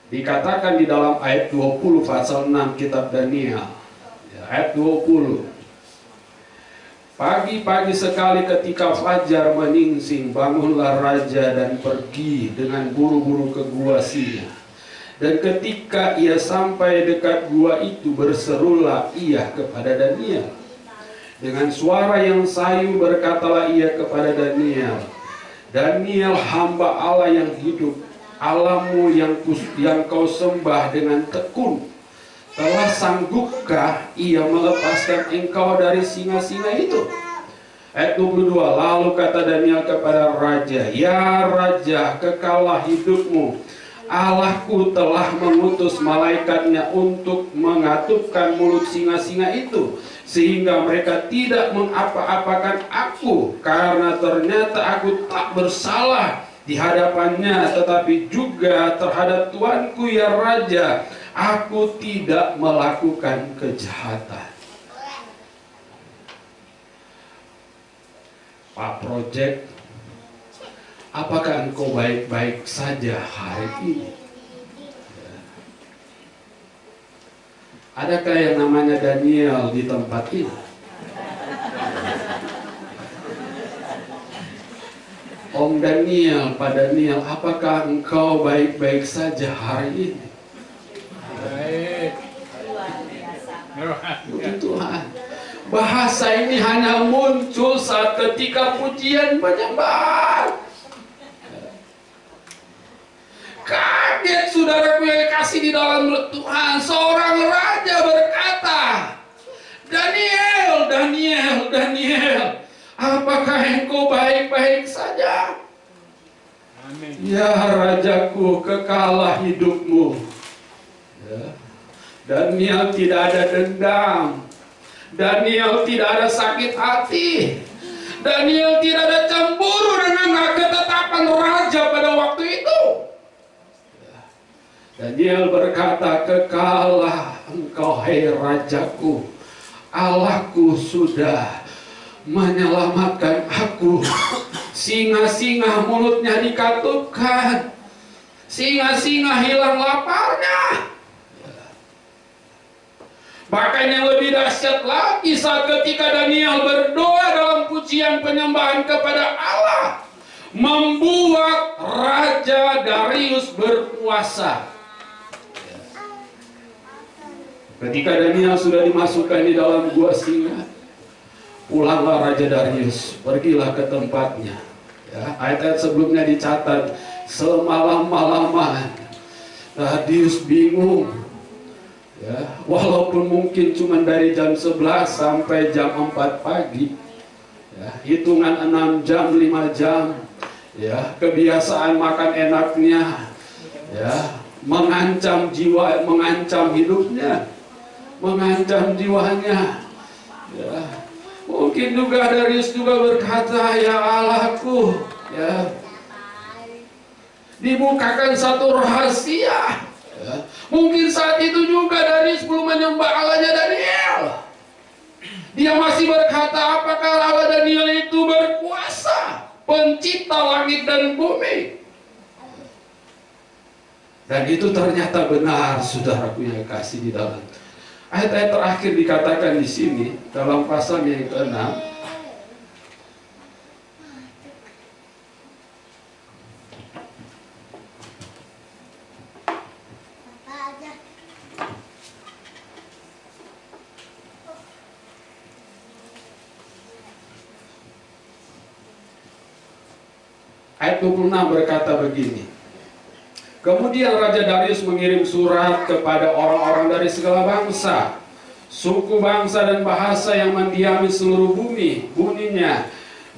[SPEAKER 4] Dikatakan di dalam ayat 20 pasal 6 kitab Daniel, ya, ayat 20. Pagi-pagi sekali ketika fajar menyingsing, bangunlah raja dan pergi dengan buru-buru ke gua singa. Dan ketika ia sampai dekat gua itu, berserulah ia kepada Daniel. Dengan suara yang sayu berkatalah ia kepada Daniel, Daniel, hamba Allah yang hidup, Allahmu yang kau sembah dengan tekun, telah sanggupkah ia melepaskan engkau dari singa-singa itu? Ayat 22, lalu kata Daniel kepada raja, ya raja, kekallah hidupmu. Allahku telah mengutus malaikatnya untuk mengatupkan mulut singa-singa itu, sehingga mereka tidak mengapa-apakan aku, karena ternyata aku tak bersalah di hadapannya, tetapi juga terhadap tuanku ya raja, aku tidak melakukan kejahatan. Pak Project, apakah engkau baik-baik saja hari ini? Adakah yang namanya Daniel di tempat ini? Om Daniel, Pak Daniel, apakah engkau baik-baik saja hari ini?
[SPEAKER 5] Baik.
[SPEAKER 4] Puji Tuhan. Bahasa ini hanya muncul saat ketika pujian penyembahan. Kaget saudara yang kasih di dalam Tuhan. Seorang raja berkata, Daniel, Daniel, Daniel, apakah engkau baik-baik saja?
[SPEAKER 5] Amin.
[SPEAKER 4] Ya rajaku, kekalah hidupmu. Ya. Daniel tidak ada dendam. Daniel tidak ada sakit hati. Daniel tidak ada cemburu dengan ketetapan raja pada waktu itu. Daniel berkata, kekalah engkau hai rajaku. Allahku sudah menyelamatkan aku Singa-singa mulutnya dikatupkan, singa-singa hilang laparnya. Bahkan yang lebih dahsyat lagi saat ketika Daniel berdoa dalam pujian penyembahan kepada Allah, membuat Raja Darius berpuasa. Ketika Daniel sudah dimasukkan di dalam gua singa, pulanglah Raja Darius, pergilah ke tempatnya. Ya, ayat-ayat sebelumnya dicatat, semalam-malaman Darius bingung. Ya, walaupun mungkin cuma dari jam 11 sampai jam 4 pagi, ya, hitungan 6 jam, 5 jam, ya, kebiasaan makan enaknya, ya, mengancam jiwa, mengancam hidupnya, mengancam jiwanya. Ya, mungkin juga Darius juga berkata, ya Allahku, ya, dibukakan satu rahasia. Ya, mungkin saat itu juga Darius belum menyembah Allahnya Daniel. Dia masih berkata, apakah Allah Daniel itu berkuasa, pencipta langit dan bumi? Dan itu ternyata benar, saudaraku yang kasih di dalam. Ayat-ayat terakhir dikatakan di sini dalam pasal yang ke-6. Ayat 26 berkata begini. Kemudian Raja Darius mengirim surat kepada orang-orang dari segala bangsa, suku, bangsa, dan bahasa yang mendiami seluruh bumi. Bunyinya,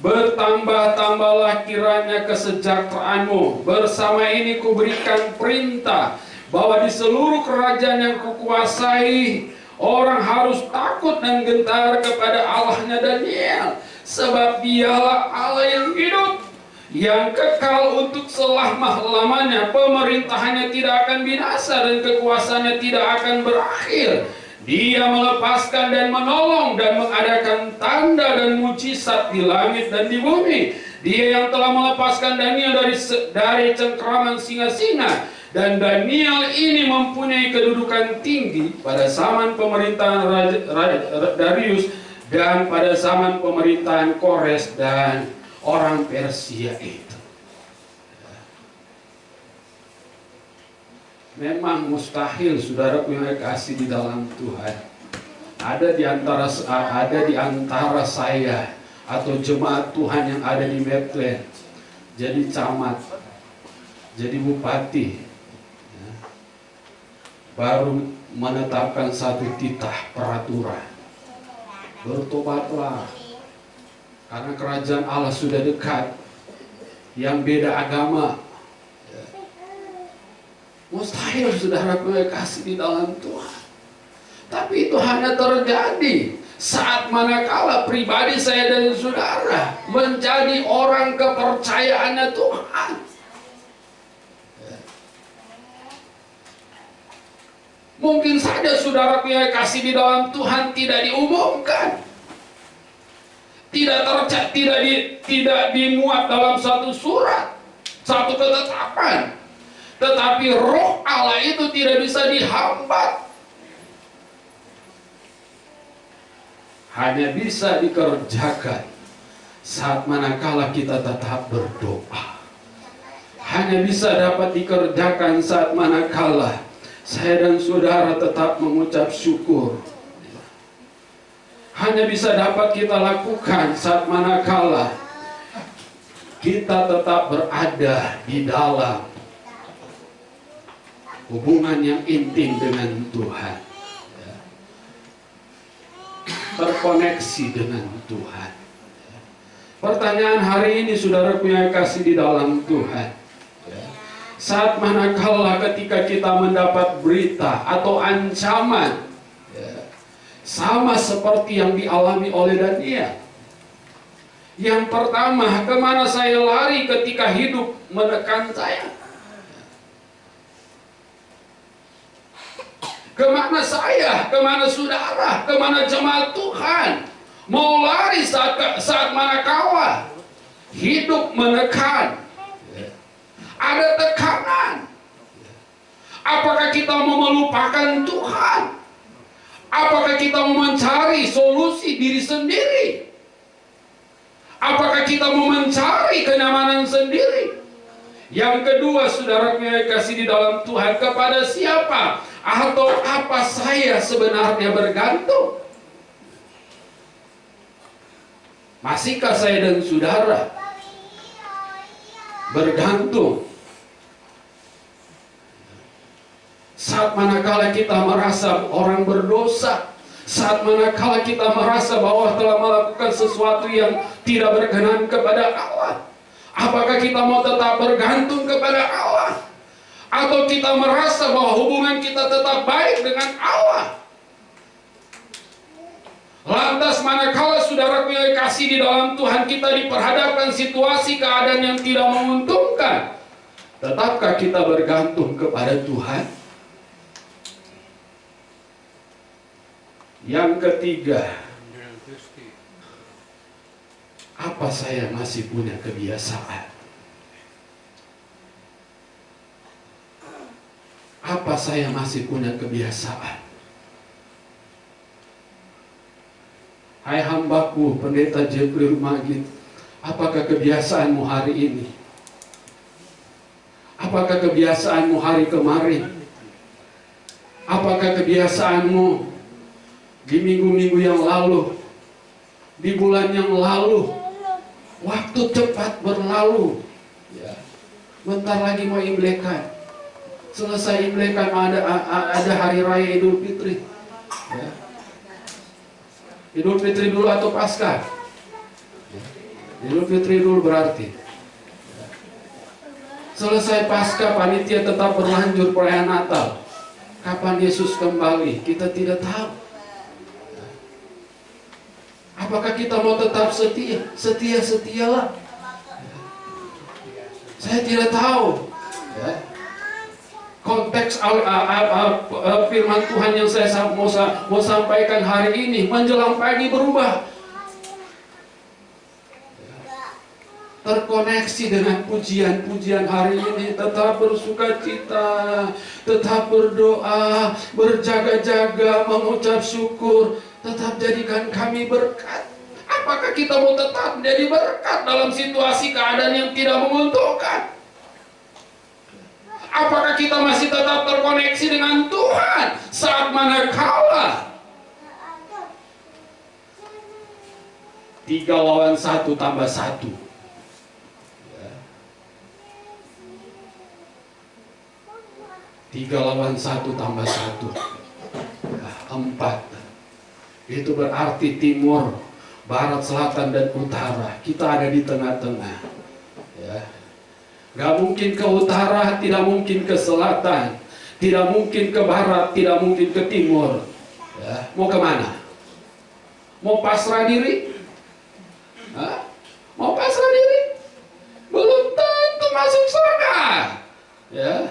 [SPEAKER 4] bertambah-tambahlah kiranya kesejahteraanmu. Bersama ini kuberikan perintah bahwa di seluruh kerajaan yang kukuasai, orang harus takut dan gentar kepada Allahnya Daniel, sebab dialah Allah yang hidup, yang kekal untuk selama-lamanya. Pemerintahannya tidak akan binasa dan kekuasaannya tidak akan berakhir. Dia melepaskan dan menolong dan mengadakan tanda dan mujizat di langit dan di bumi. Dia yang telah melepaskan Daniel dari cengkraman singa-singa. Dan Daniel ini mempunyai kedudukan tinggi pada zaman pemerintahan Raja Darius dan pada zaman pemerintahan Kores dan orang Persia itu. Memang mustahil, saudaraku yang kasih di dalam Tuhan, ada di antara saya atau jemaat Tuhan yang ada di Bethlehem jadi camat, jadi bupati, ya, baru menetapkan satu titah peraturan, bertobatlah karena kerajaan Allah sudah dekat. Yang beda agama, ya, mustahil, saudaraku yang kasih di dalam Tuhan. Tapi itu hanya terjadi saat manakala pribadi saya dan saudara menjadi orang kepercayaannya Tuhan. Ya. Mungkin saja saudaraku yang kasih di dalam Tuhan tidak diumumkan, tidak dimuat dalam satu surat, satu ketetapan, tetapi roh Allah itu tidak bisa dihambat, hanya bisa dikerjakan saat manakala kita tetap berdoa. Hanya bisa dapat dikerjakan saat manakala saya dan saudara tetap mengucap syukur. Hanya bisa dapat kita lakukan saat manakala kita tetap berada di dalam hubungan yang intim dengan Tuhan, ya, terkoneksi dengan Tuhan. Ya. Pertanyaan hari ini, saudaraku yang kasih di dalam Tuhan, ya, saat manakala ketika kita mendapat berita atau ancaman, sama seperti yang dialami oleh Daniel. Yang pertama, kemana saya lari ketika hidup menekan saya? Kemana saya, kemana saudara, kemana jemaat Tuhan mau lari saat manakala hidup menekan, ada tekanan. Apakah kita mau melupakan Tuhan? Apakah kita mau mencari solusi diri sendiri? Apakah kita mau mencari kenyamanan sendiri? Yang kedua, saudara yang kasih di dalam Tuhan, kepada siapa atau apa saya sebenarnya bergantung? Masihkah saya dan saudara bergantung? Saat manakala kita merasa orang berdosa, saat manakala kita merasa bahwa telah melakukan sesuatu yang tidak berkenan kepada Allah, apakah kita mau tetap bergantung kepada Allah? Atau kita merasa bahwa hubungan kita tetap baik dengan Allah? Lantas manakala saudaraku yang kasih di dalam Tuhan, kita diperhadapkan situasi keadaan yang tidak menguntungkan, tetapkah kita bergantung kepada Tuhan? Yang ketiga, apa saya masih punya kebiasaan? Apa saya masih punya kebiasaan? Hai hambaku, Pendeta Jeffrey Magid, apakah kebiasaanmu hari ini? Apakah kebiasaanmu hari kemarin? Apakah kebiasaanmu di minggu-minggu yang lalu, di bulan yang lalu? Waktu cepat berlalu. Ya. Bentar lagi mau Imlekan. Selesai Imlekan ada hari raya Idul Fitri. Ya. Idul Fitri dulu atau Paskah? Ya. Idul Fitri dulu berarti. Ya. Selesai Paskah, panitia tetap berlanjut perayaan Natal. Kapan Yesus kembali? Kita tidak tahu. Apakah kita mau tetap setia? Setia-setialah. Saya tidak tahu. Ya. Konteks firman Tuhan yang saya mau sampaikan hari ini menjelang pagi berubah. Terkoneksi dengan pujian-pujian hari ini. Tetap bersuka cita, tetap berdoa, berjaga-jaga, mengucap syukur. Tetap jadikan kami berkat. Apakah kita mau tetap menjadi berkat dalam situasi keadaan yang tidak menguntungkan? Apakah kita masih tetap terkoneksi dengan Tuhan saat manakala 3 lawan 1 tambah 1? Ya. 3 lawan 1 tambah 1. Ya, 4. Itu berarti timur, barat, selatan, dan utara. Kita ada di tengah-tengah. Ya. Gak mungkin ke utara, tidak mungkin ke selatan, tidak mungkin ke barat, tidak mungkin ke timur. Ya. Mau kemana? Mau pasrah diri? Hah? Mau pasrah diri? Belum tentu masuk surga. Ya.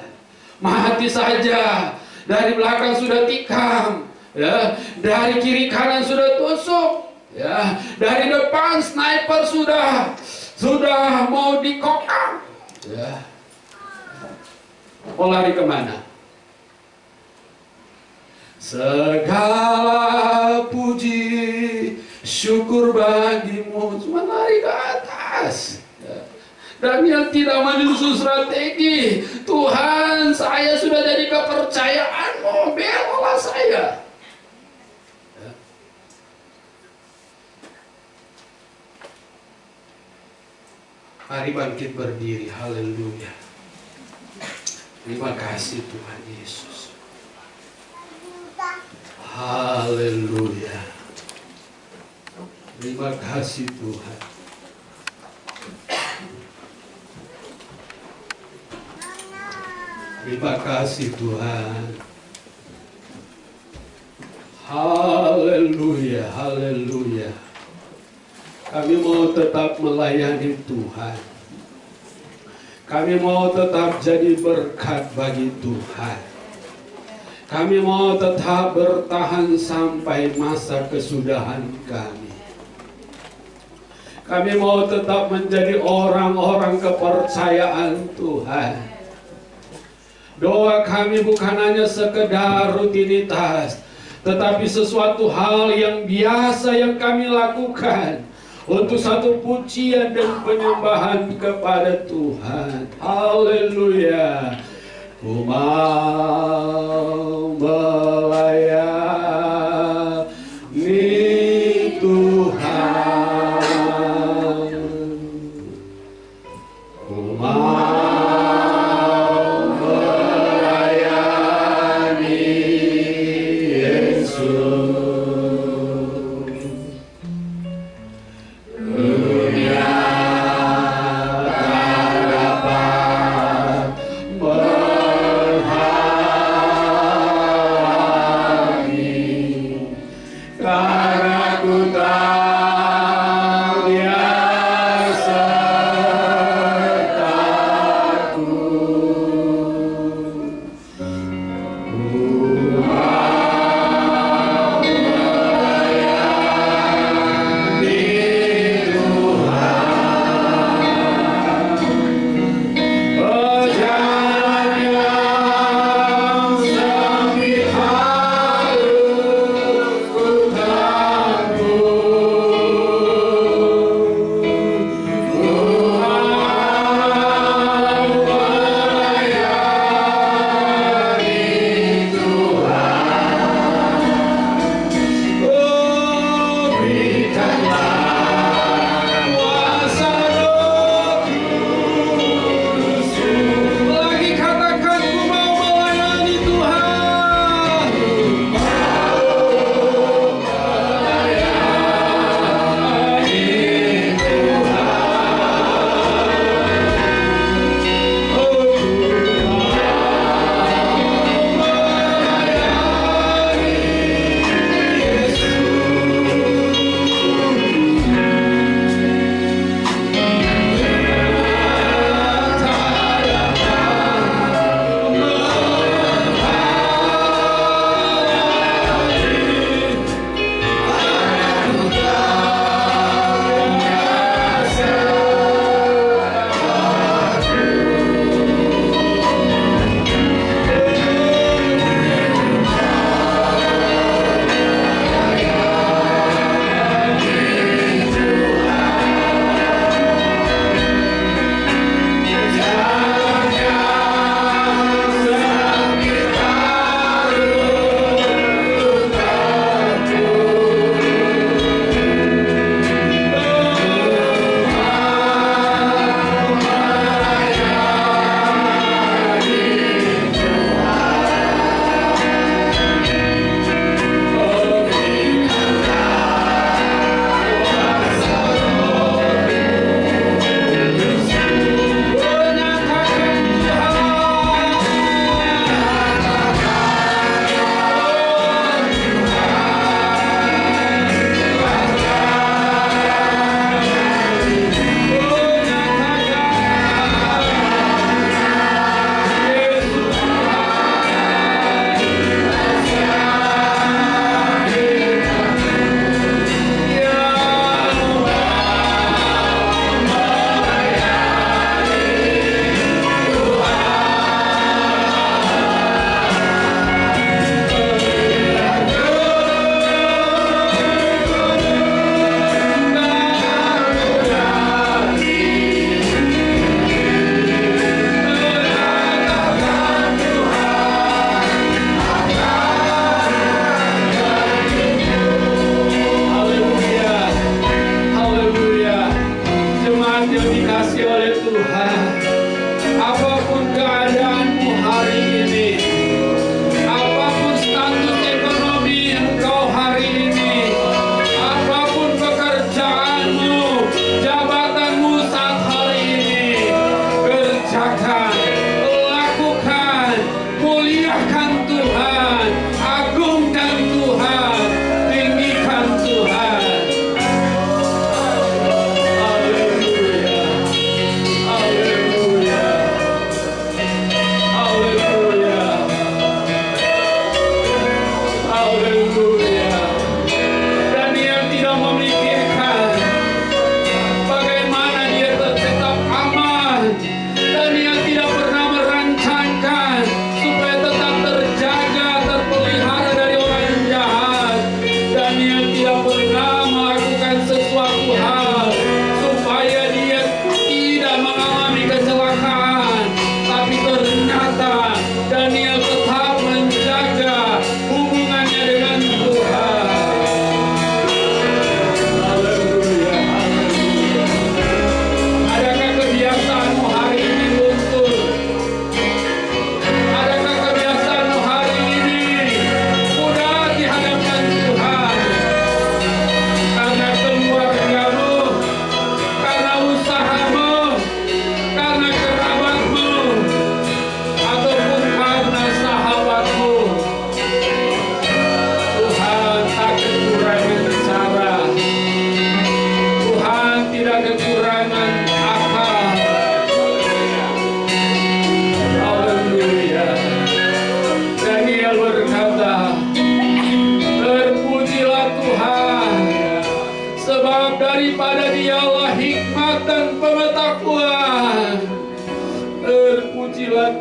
[SPEAKER 4] Mati saja. Dari belakang sudah tikam. Ya, dari kiri kanan sudah tusuk, ya, dari depan sniper sudah mau dikokang, ya. Mau lari kemana? Segala puji syukur bagimu, cuma lari ke atas. Ya. Daniel tidak menyusun strategi. Tuhan, saya sudah jadi kepercayaanmu, belolah saya. Mari bangkit berdiri, haleluya. Terima kasih Tuhan Yesus. Haleluya. Terima kasih Tuhan. Terima kasih Tuhan. Haleluya, haleluya. Kami mau tetap melayani Tuhan. Kami mau tetap jadi berkat bagi Tuhan. Kami mau tetap bertahan sampai masa kesudahan kami. Kami mau tetap menjadi orang-orang kepercayaan Tuhan. Doa kami bukan hanya sekedar rutinitas, tetapi sesuatu hal yang biasa yang kami lakukan untuk satu pujian dan penyembahan kepada Tuhan. Haleluya. Ku mau melayani Tuhan. Ku mau melayani Yesus. Dunia tak dapat menghalangi, karena ku tahu Dia sertaku. Ku mau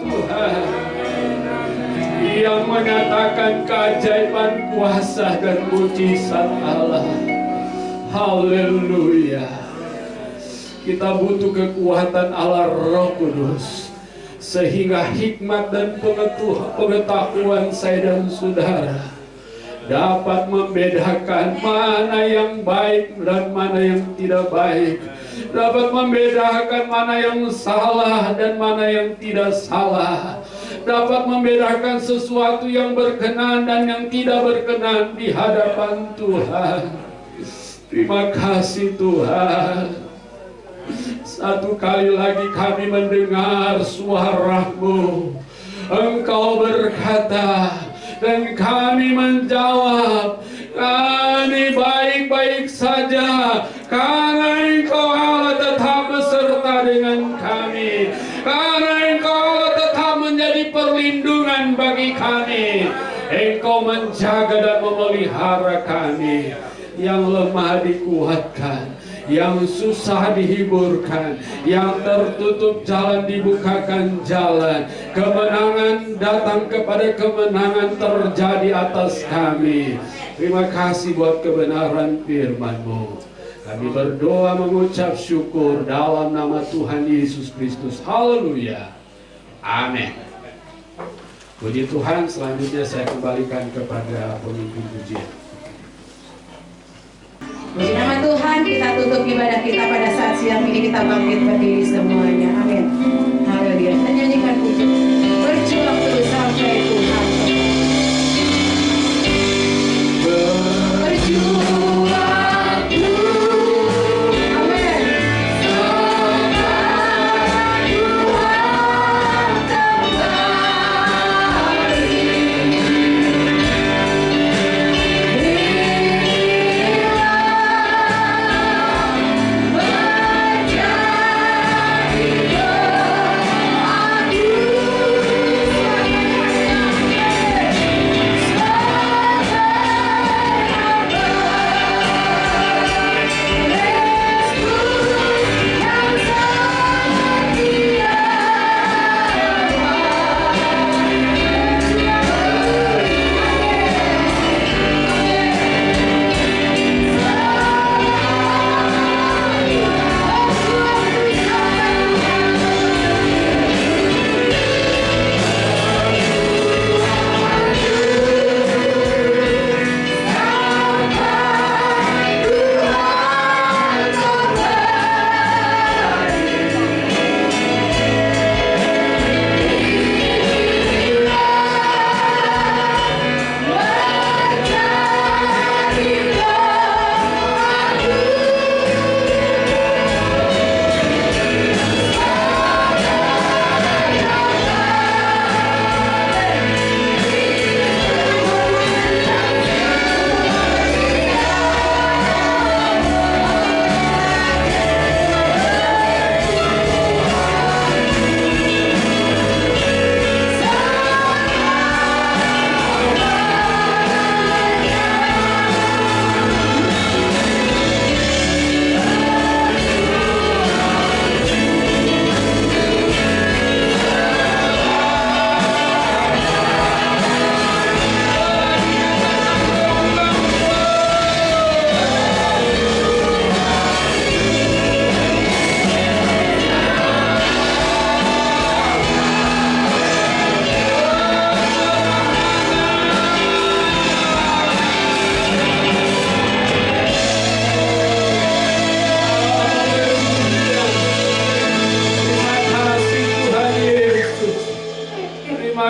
[SPEAKER 4] Tuhan yang menyatakan keajaiban kuasa dan mujizat Allah. Haleluya. Kita butuh kekuatan Allah Roh Kudus, sehingga hikmat dan pengetahuan saya dan saudara dapat membedakan mana yang baik dan mana yang tidak baik, dapat membedakan mana yang salah dan mana yang tidak salah, dapat membedakan sesuatu yang berkenan dan yang tidak berkenan di hadapan Tuhan. Terima kasih Tuhan. Satu kali lagi kami mendengar suara-Mu. Engkau berkata dan kami menjawab, kami baik-baik saja karena Engkau Allah tetap beserta dengan kami, karena Engkau Allah tetap menjadi perlindungan bagi kami. Engkau menjaga dan memelihara kami. Yang lemah dikuatkan, yang susah dihiburkan, yang tertutup jalan dibukakan jalan. Kemenangan datang kepada kemenangan terjadi atas kami. Terima kasih buat kebenaran firman-Mu. Kami berdoa mengucap syukur dalam nama Tuhan Yesus Kristus. Haleluya. Amin. Puji Tuhan, selanjutnya saya kembalikan kepada pemimpin pujian.
[SPEAKER 1] Puji nama Tuhan, kita tutup ibadah kita pada saat siang ini. Kita bangkit berdiri semuanya. Amin. Haleluya. Kita nyanyikan puji. Berjuang terus sampai Tuhan. Berjuang terus. Amin. Sampai Tuhan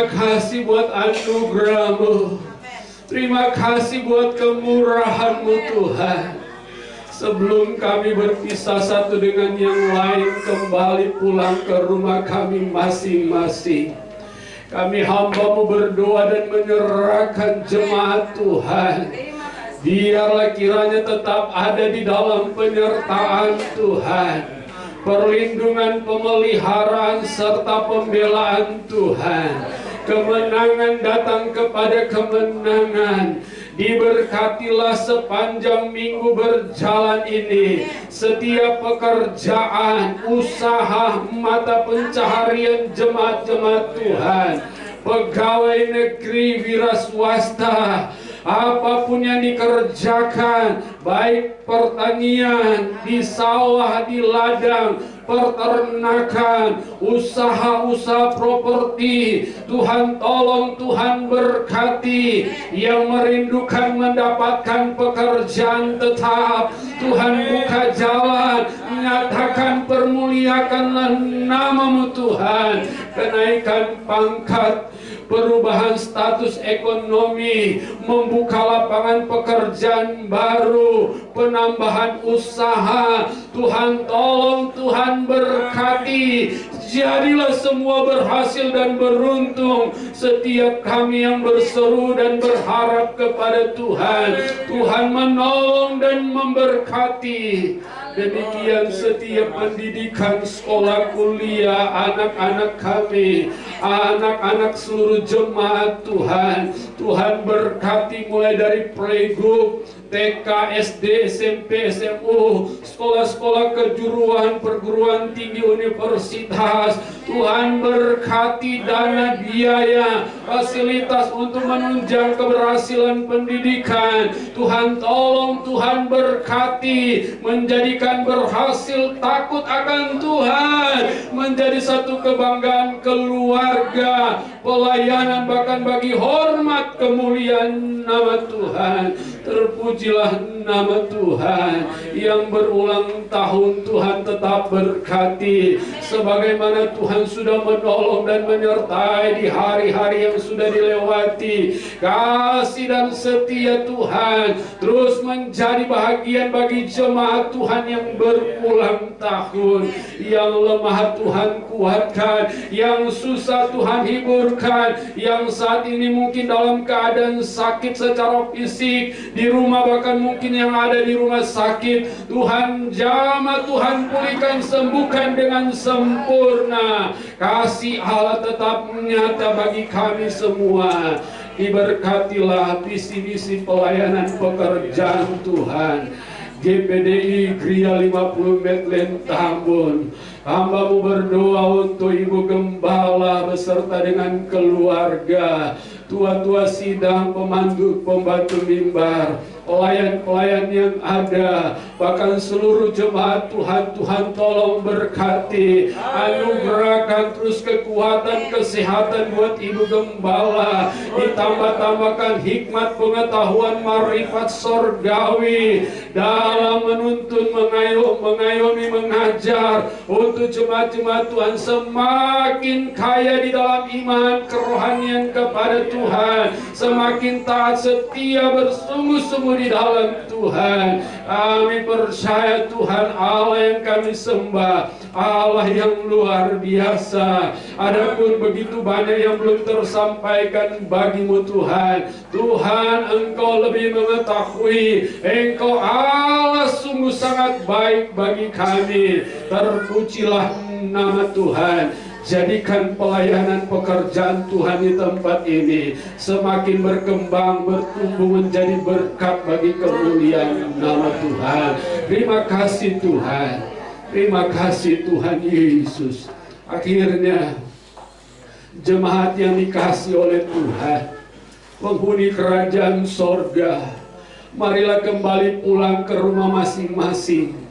[SPEAKER 4] kasih buat anugerah-Mu. Terima kasih buat kemurahan-Mu Tuhan. Sebelum kami berpisah satu dengan yang lain, kembali pulang ke rumah kami masing-masing, kami hamba-Mu berdoa dan menyerahkan jemaat Tuhan. Biarlah kiranya tetap ada di dalam penyertaan Tuhan, perlindungan, pemeliharaan, serta pembelaan Tuhan. Kemenangan datang kepada kemenangan, Diberkatilah sepanjang minggu berjalan ini. Setiap pekerjaan, usaha, mata pencaharian jemaat-jemaat Tuhan, pegawai negeri, wira swasta, apapun yang dikerjakan, baik pertanian, di sawah, di ladang, peternakan, usaha-usaha properti, Tuhan tolong, Tuhan berkati. Yang merindukan mendapatkan pekerjaan tetap, Tuhan buka jalan, nyatakan permuliakanlah nama-Mu Tuhan. Kenaikan pangkat, perubahan status ekonomi, membuka lapangan pekerjaan baru, penambahan usaha. Tuhan tolong, Tuhan berkati. Jadilah semua berhasil dan beruntung. Setiap kami yang berseru dan berharap kepada Tuhan, Tuhan menolong dan memberkati. Demikian setiap pendidikan, sekolah, kuliah, anak-anak kami, anak-anak seluruh jemaat Tuhan. Tuhan berkati mulai dari playgroup, TK, SD, SMP, SMU, sekolah-sekolah kejuruan, perguruan tinggi, universitas. Tuhan berkati dana biaya, fasilitas untuk menunjang keberhasilan pendidikan. Tuhan tolong, Tuhan berkati, menjadikan berhasil takut akan Tuhan, menjadi satu kebanggaan keluarga, pelayanan, bahkan bagi hormat kemuliaan nama Tuhan. Terpujilah nama Tuhan yang berulang tahun. Tuhan tetap berkati, sebagaimana Tuhan sudah menolong dan menyertai di hari-hari yang sudah dilewati. Kasih dan setia Tuhan terus menjadi bahagian bagi jemaat Tuhan yang berulang tahun. Yang lemah Tuhan kuatkan, yang susah Tuhan hiburkan, yang saat ini mungkin dalam keadaan sakit secara fisik, di rumah, bahkan mungkin yang ada di rumah sakit, Tuhan jamah, Tuhan pulihkan, sembuhkan dengan sempurna. Kasih Allah tetap nyata bagi kami semua. Diberkatilah visi-visi pelayanan pekerjaan Tuhan. GPDI Gria 50 Medlen Tambun, hamba-Mu berdoa untuk Ibu Gembala beserta dengan keluarga, tua-tua sidang, pembantu mimbar, pelayan-pelayan yang ada, bahkan seluruh jemaat Tuhan. Tuhan tolong berkati, anugerahkan terus kekuatan, kesehatan buat Ibu Gembala, ditambah-tambahkan hikmat, pengetahuan, marifat sorgawi dalam menuntun, mengayomi, mengajar untuk jemaat-jemaat Tuhan semakin kaya di dalam iman kerohanian kepada Tuhan, semakin taat, setia, bersungguh-sungguh di dalam Tuhan. Kami percaya Tuhan Allah yang kami sembah, Allah yang luar biasa. Adapun begitu banyak yang belum tersampaikan bagi-Mu Tuhan, Tuhan Engkau lebih mengetahui. Engkau Allah sungguh sangat baik bagi kami. Terpujilah nama Tuhan. Jadikan pelayanan pekerjaan Tuhan di tempat ini semakin berkembang, bertumbuh, menjadi berkat bagi kemuliaan nama Tuhan. Terima kasih Tuhan. Terima kasih Tuhan Yesus. Akhirnya jemaat yang dikasihi oleh Tuhan, penghuni kerajaan sorga, marilah kembali pulang ke rumah masing-masing.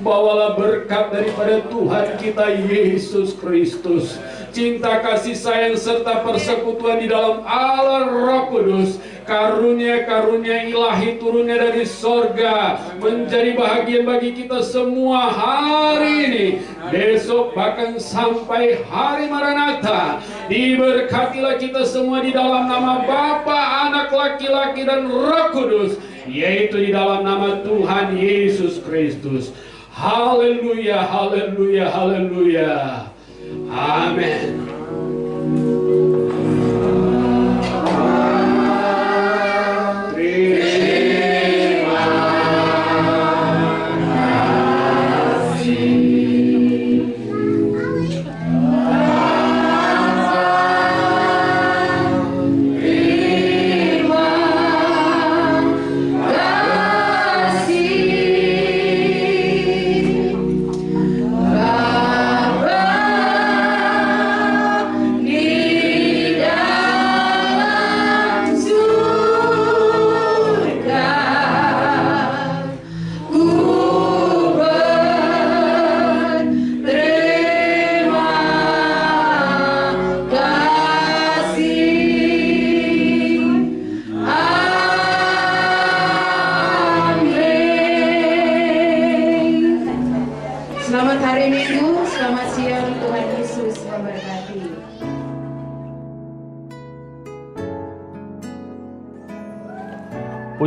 [SPEAKER 4] Bawalah berkat daripada Tuhan kita Yesus Kristus, cinta kasih sayang serta persekutuan di dalam Allah Roh Kudus, karunia-karunia ilahi turunnya dari sorga, menjadi bahagian bagi kita semua hari ini, besok, bahkan sampai hari Maranatha. Diberkatilah kita semua di dalam nama Bapa, Anak, laki-laki, dan Roh Kudus, yaitu di dalam nama Tuhan Yesus Kristus. Haleluya, haleluya, haleluya. Amin.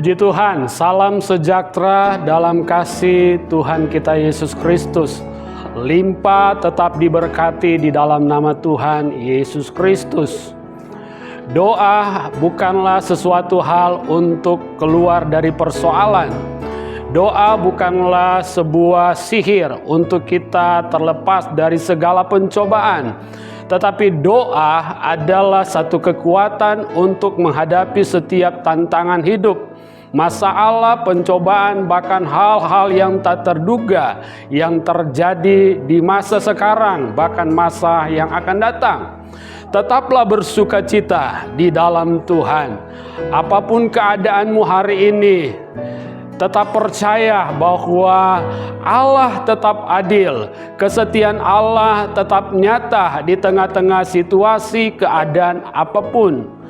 [SPEAKER 4] Puji Tuhan, salam sejahtera dalam kasih Tuhan kita Yesus Kristus. Limpah tetap diberkati di dalam nama Tuhan Yesus Kristus. Doa bukanlah sesuatu hal untuk keluar dari persoalan. Doa bukanlah sebuah sihir untuk kita terlepas dari segala pencobaan. Tetapi doa adalah satu kekuatan untuk menghadapi setiap tantangan hidup, masalah, pencobaan, bahkan hal-hal yang tak terduga yang terjadi di masa sekarang, bahkan masa yang akan datang. Tetaplah bersukacita di dalam Tuhan. Apapun keadaanmu hari ini, tetap percaya bahwa Allah tetap adil. Kesetiaan Allah tetap nyata di tengah-tengah situasi keadaan apapun.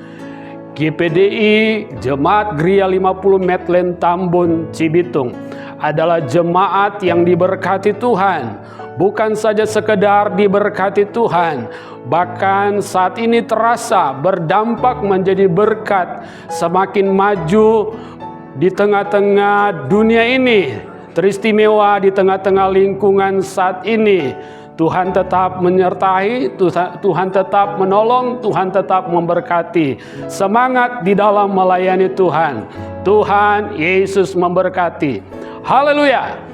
[SPEAKER 4] GPDI Jemaat Gria 50 Medland Tambun Cibitung adalah jemaat yang diberkati Tuhan. Bukan saja sekedar diberkati Tuhan, bahkan saat ini terasa berdampak menjadi berkat semakin maju di tengah-tengah dunia ini, teristimewa di tengah-tengah lingkungan saat ini. Tuhan tetap menyertai, Tuhan tetap menolong, Tuhan tetap memberkati. Semangat di dalam melayani Tuhan. Tuhan Yesus memberkati. Haleluya.